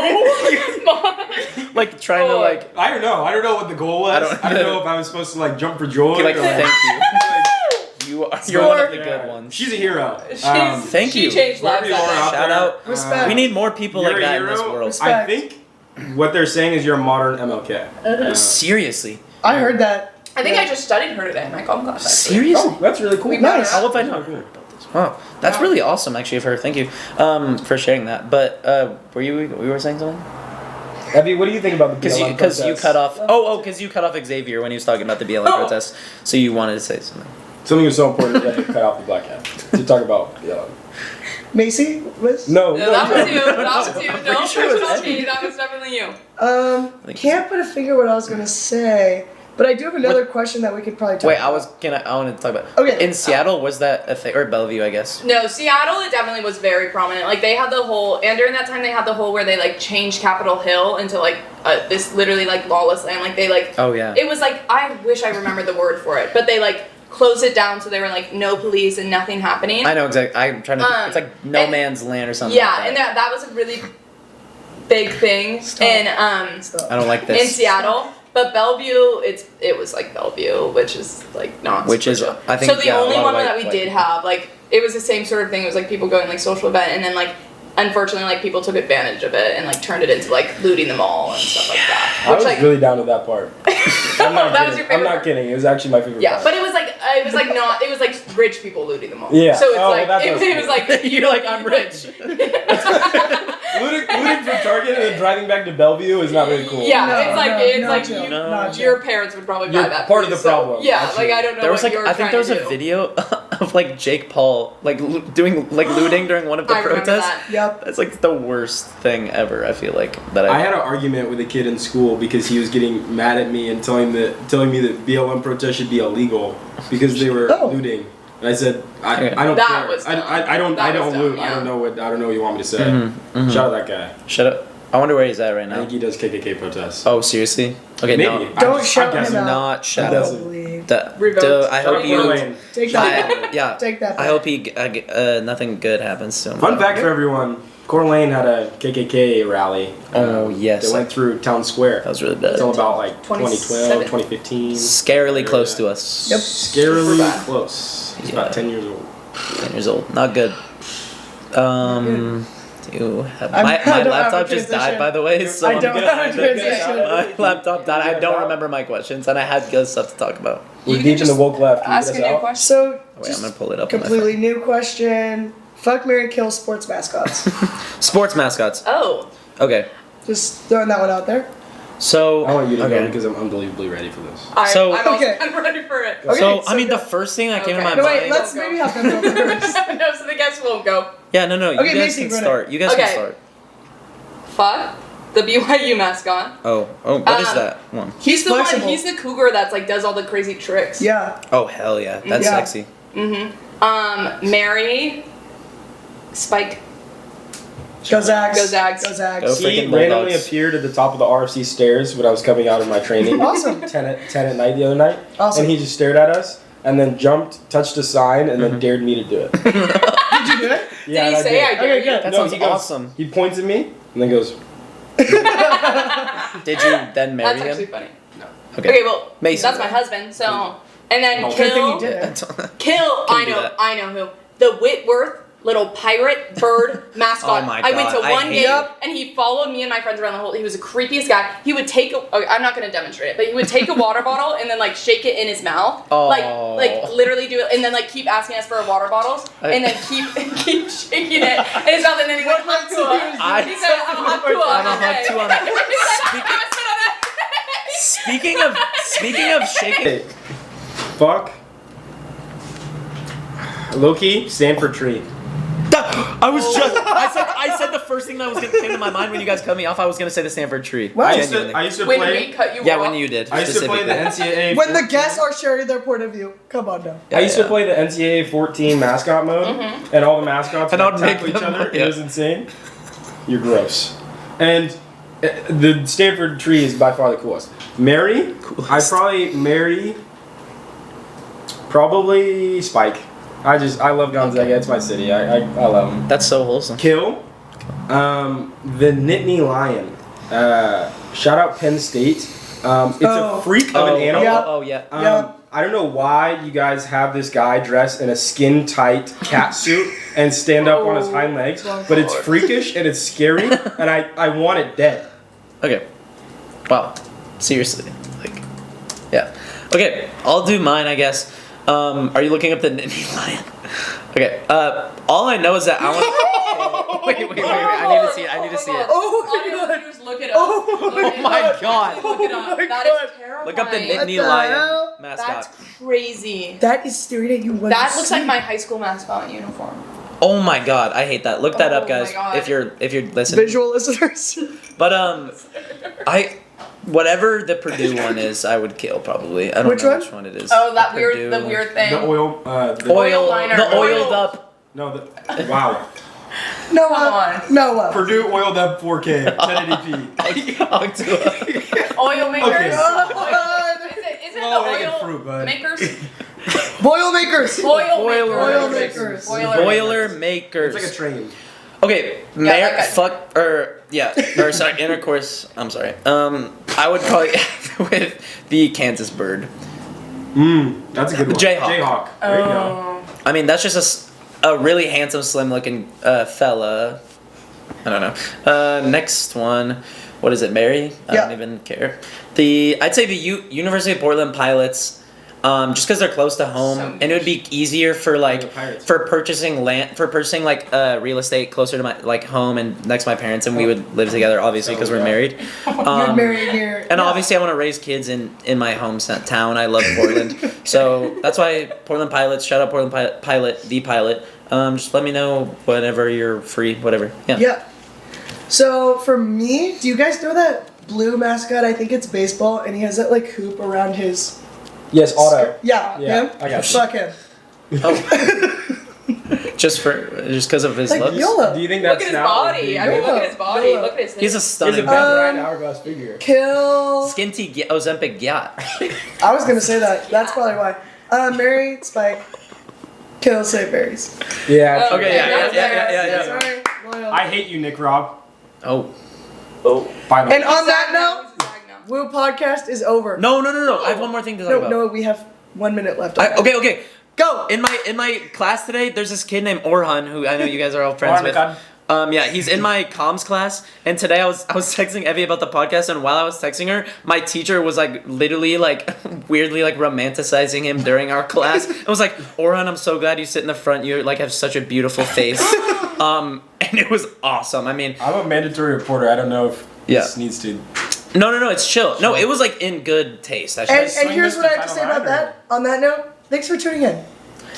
my! Like trying to Oh. like I don't know. I don't know what the goal was. I don't know if I was supposed to like jump for joy. be like or, thank you. You're one of the Yeah. good ones. She's a hero. Thank she you. changed lives. Wherever you are that out day. Shout there, out. Respect. We need more people you're like a that in this hero. world. Respect. I think what they're saying is you're a modern MLK. Seriously. I heard that. I think I just studied her today in my com class. actually. Seriously? Oh, that's really cool. We Nice. How have I not heard about this? Wow, that's really awesome, actually, of her. Thank you for sharing that. But we were saying something? Abby, what do you think about the BLM Because you protests? cut off. Because you cut off Xzavier when he was talking about the BLM Oh. protests. So you wanted to say something. Something was so important that you cut off the black hat to talk about BLM. Macy was. No, No, that was you. That was you. Pretty Don't sure it was personal Eddie. me. That was definitely you. think Can't put a finger what I was gonna say, but I do have another question that we could probably talk. Wait, about. I wanted to talk about. Okay. In Seattle, was that a thing? Or Bellevue, I guess. No, Seattle, it definitely was very prominent. Like, they had the whole, and during that time, they had the whole where they, like, changed Capitol Hill into, like, this literally, like, lawless land. Like, they, like, Oh, yeah. it was, like, I wish I remembered the word for it, but they, like, closed it down so they were, like, no police and nothing happening. I know exactly. I'm trying to. It's like no and- man's land or something. Yeah, like that. and that was a really big thing. Stop. And, Stop. I don't like this. in Seattle. But Bellevue, it was like Bellevue, which is like not. Which is, super chill. I think, So the yeah, a only lot of one white- that we white did people. have, like, it was the same sort of thing. It was like people going like social event, and then like, unfortunately, like people took advantage of it and like turned it into like looting the mall and stuff like that. I Which was like, really down with that part. I'm not that was kidding. your I'm favorite not part. kidding. It was actually my favorite Yeah, part. but it was like not. It was like rich people looting the mall. Yeah. So it's Oh, like well, that it does was like You're like, I'm rich. looting from Target driving back to Bellevue is not very cool. Yeah, No, it's like no, it's not like chill. you, Not chill. your parents would probably buy You're that. part for of you, the so- problem, Yeah, actually. like I don't know. There was what like you were I think trying there was to a do. video of like Jake Paul like doing like looting during one of the I remember protests. that. Yep. That's like the worst thing ever. I feel like that I had an argument with a kid in school because he was getting mad at me and telling me that BLM protests should be illegal because they were Oh. looting. And I said, Okay. I don't That care. was dumb. I don't That was dumb, loot. yeah. I don't know what you want me to say. Mhm. Shout out that guy. Shut up. I wonder where he's at right I now. think he does KKK protests. Oh, seriously? Okay, Maybe. no. Don't I'm shout guessing. him out. Not shout I'm out. guessing. Believe. Revoked. I Shout hope out you. Coeur d'Alene. Take that. Yeah. Take that I back. hope nothing good happens to him. Fun fact for everyone: Coeur d'Alene had a KKK rally. Oh, yes. They went through town square. That was really bad. It's all about like 2012, 27. 2015. Scarily close to us. Yep. Scarily Super bad. close. He's Yeah. about 10 years old. 10 years old. Not good. You have, I my don't have a laptop just died, transition. by the way. So I I'm don't gonna have a have to- transition. My laptop died. I don't remember my questions, and I had good stuff to talk about. We're You deep in can the just woke left. Can you Ask get a us new out? question. So, Wait, I'm just gonna pull it up. on my completely new question. Fuck, marry, kill sports mascots. phone. Sports mascots. Oh, Okay. Just throwing that one out there. So I want you to okay. go because I'm unbelievably ready for this. So- I'm also Okay. kind of ready for it. Okay, So so I mean, the go. first thing that came to Okay. my No, mind. wait, let's Go. maybe have them go first. No, so the guests won't go. Yeah, no. You Okay, guys Macy, can run it. start. You guys can Okay. start. Fuck the BYU mascot. Oh, what is Um, that one? He's the flexible. one. He's the cougar that's like does all the crazy tricks. Yeah. Oh hell yeah, that's Yeah. sexy. Mary. Spike. Go Zags. Go Zags. Go Zags. Go. He Freaking randomly Bulldogs. appeared at the top of the RFC stairs when I was coming out of my training. Awesome. 10 at night the other night. Awesome. And he just stared at us and then jumped, touched a sign, and then dared me to do it. Did you do it? Yeah, Did he and say I did. dare Okay, you? good. That No, sounds he goes- awesome. He points at me and then goes, Did you then marry That's actually him? funny. Okay. Okay, well, Mason. that's my husband. So, and then Oh, Good thing you kill. did it. Kill. Couldn't do that. I know who. The Whitworth little pirate bird mascot. Oh my I went to God, I one hate game it. and he followed me and my friends around the whole. He was the creepiest guy. He would take. Okay, I'm not gonna demonstrate it, but he would take a water bottle and then like shake it in his mouth, Oh. like literally do it, and then like keep asking us for our water bottles, and then keep shaking it in his mouth, and then he went hug to us. I- He said, "I'm a hug to I'm a hug to on that. Speaking of shaking. hey, fuck. Loki, Stanford tree. I was just. I said the first thing that was gonna came to my mind when you guys cut me off. I was gonna say the Stanford tree. Wow. Genuinely. I used to When play. we cut you Yeah, off. when you did. I used to play the NCAA. When the 14 guests are sharing their point of view. Come on now. I used to play the NCAA 14 mascot mode, and all the mascots And I would would make tackle each them- other. yeah. It was insane. You're gross. And the Stanford tree is by far the coolest. Mary, I'd probably marry. Probably Spike. I love Gonzaga. It's my city. I love him. That's so wholesome. Kill, the Nittany Lion. Shout out Penn State. It's Oh. a freak of an animal. Yeah. Oh yeah. Yeah. I don't know why you guys have this guy dressed in a skin tight cat suit and stand up on his hind legs, but it's freakish and it's scary, and I want it dead. Okay. Wow. Seriously. Like. Yeah. Okay. I'll do mine, I guess. Are you looking up the Nittany Lion? Okay. All I know is that I want. Wait. I need to see it. I need to see it. Oh All you my have to god. do is look it up. Oh Look it my up. God. Look it up. Oh my That God. is terrifying. Look up the What Nittany the Lion hell? mascot. That's crazy. That is staring at you. When That you looks like sleep. my high school mascot uniform. Oh my god, I hate that. Look that Oh up, guys. my God. If you're listening. Visual listeners. But whatever the Purdue one is, I would kill probably. I don't Which know one? which one it is. Oh, that Purdue. the weird thing. The oil. Oil liner. The oiled Oil. up. No, wow. Noah. Come on. Noah. Purdue oiled up 4K, 1080p. I'll do it. Oil makers. Okay. Oh, God. Is it Well, the make it oil fruit, bud. makers? Boilermakers. Oil makers. Boiler makers. It's like a train. Okay, that guy. sorry, intercourse. I'm sorry. I would probably with the Kansas bird. That's a good one. Jayhawk. Jayhawk. There you go. I mean, that's just a really handsome, slim-looking fella. I don't know. Next one. What is it, Mary? I Yeah. don't even care. I'd say the University of Portland Pilots. just because they're close to home, So and it would be easier for like the Pirates. for purchasing like real estate closer to my like home and next to my parents, and we would live together obviously because we're married. You're married here. And Yeah. obviously, I want to raise kids in my hometown. I love Portland, so that's why Portland Pilots. Shout out Portland Pilot, the pilot. Just let me know whenever you're free, whatever. Yeah. Yeah. So for me, do you guys know that blue mascot? I think it's baseball, and he has that like hoop around his. Yes, Otto. Yeah. Yeah, Him? I got you. Fuck him. Just because of his Like looks. YOLO. Do you think Look that's at his now? body. I mean, look at his body. YOLO. Look at his. He's a He's a stunning bad guy. Ryan Hourglass figure. Kill. Skinty Ozempic Gyat. I was gonna say that. That's probably why. Mary Spike. Kill save berries. Yeah. Okay, yeah. Sorry. Loyal. I hate you, Nick Rob. Oh. Finally. And on that Zag note, now, he's a zag now. Woo podcast is over. No. I have one more thing to talk No, about. no, we have 1 minute left. Okay. Go. In my class today, there's this kid named Orhan who I know you guys are all friends with. Yeah, he's in my comms class, and today I was texting Evie about the podcast, and while I was texting her, my teacher was like literally like weirdly like romanticizing him during our class. I was like, Orhan, I'm so glad you sit in the front. You like have such a beautiful face. And it was awesome. I mean, I'm a mandatory reporter. I don't know if this needs to. no, it's chill. No, it was like in good taste. I should And swing here's this what I to have to say final about round, that. On that note, thanks for tuning in.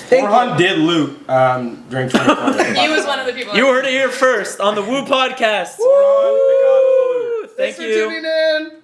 Thank Orhan you. did loot during 2020. He was one of the people. You heard it here first on the Woo podcast. Orhan, the god of the loot. Thank Thanks for you. tuning in.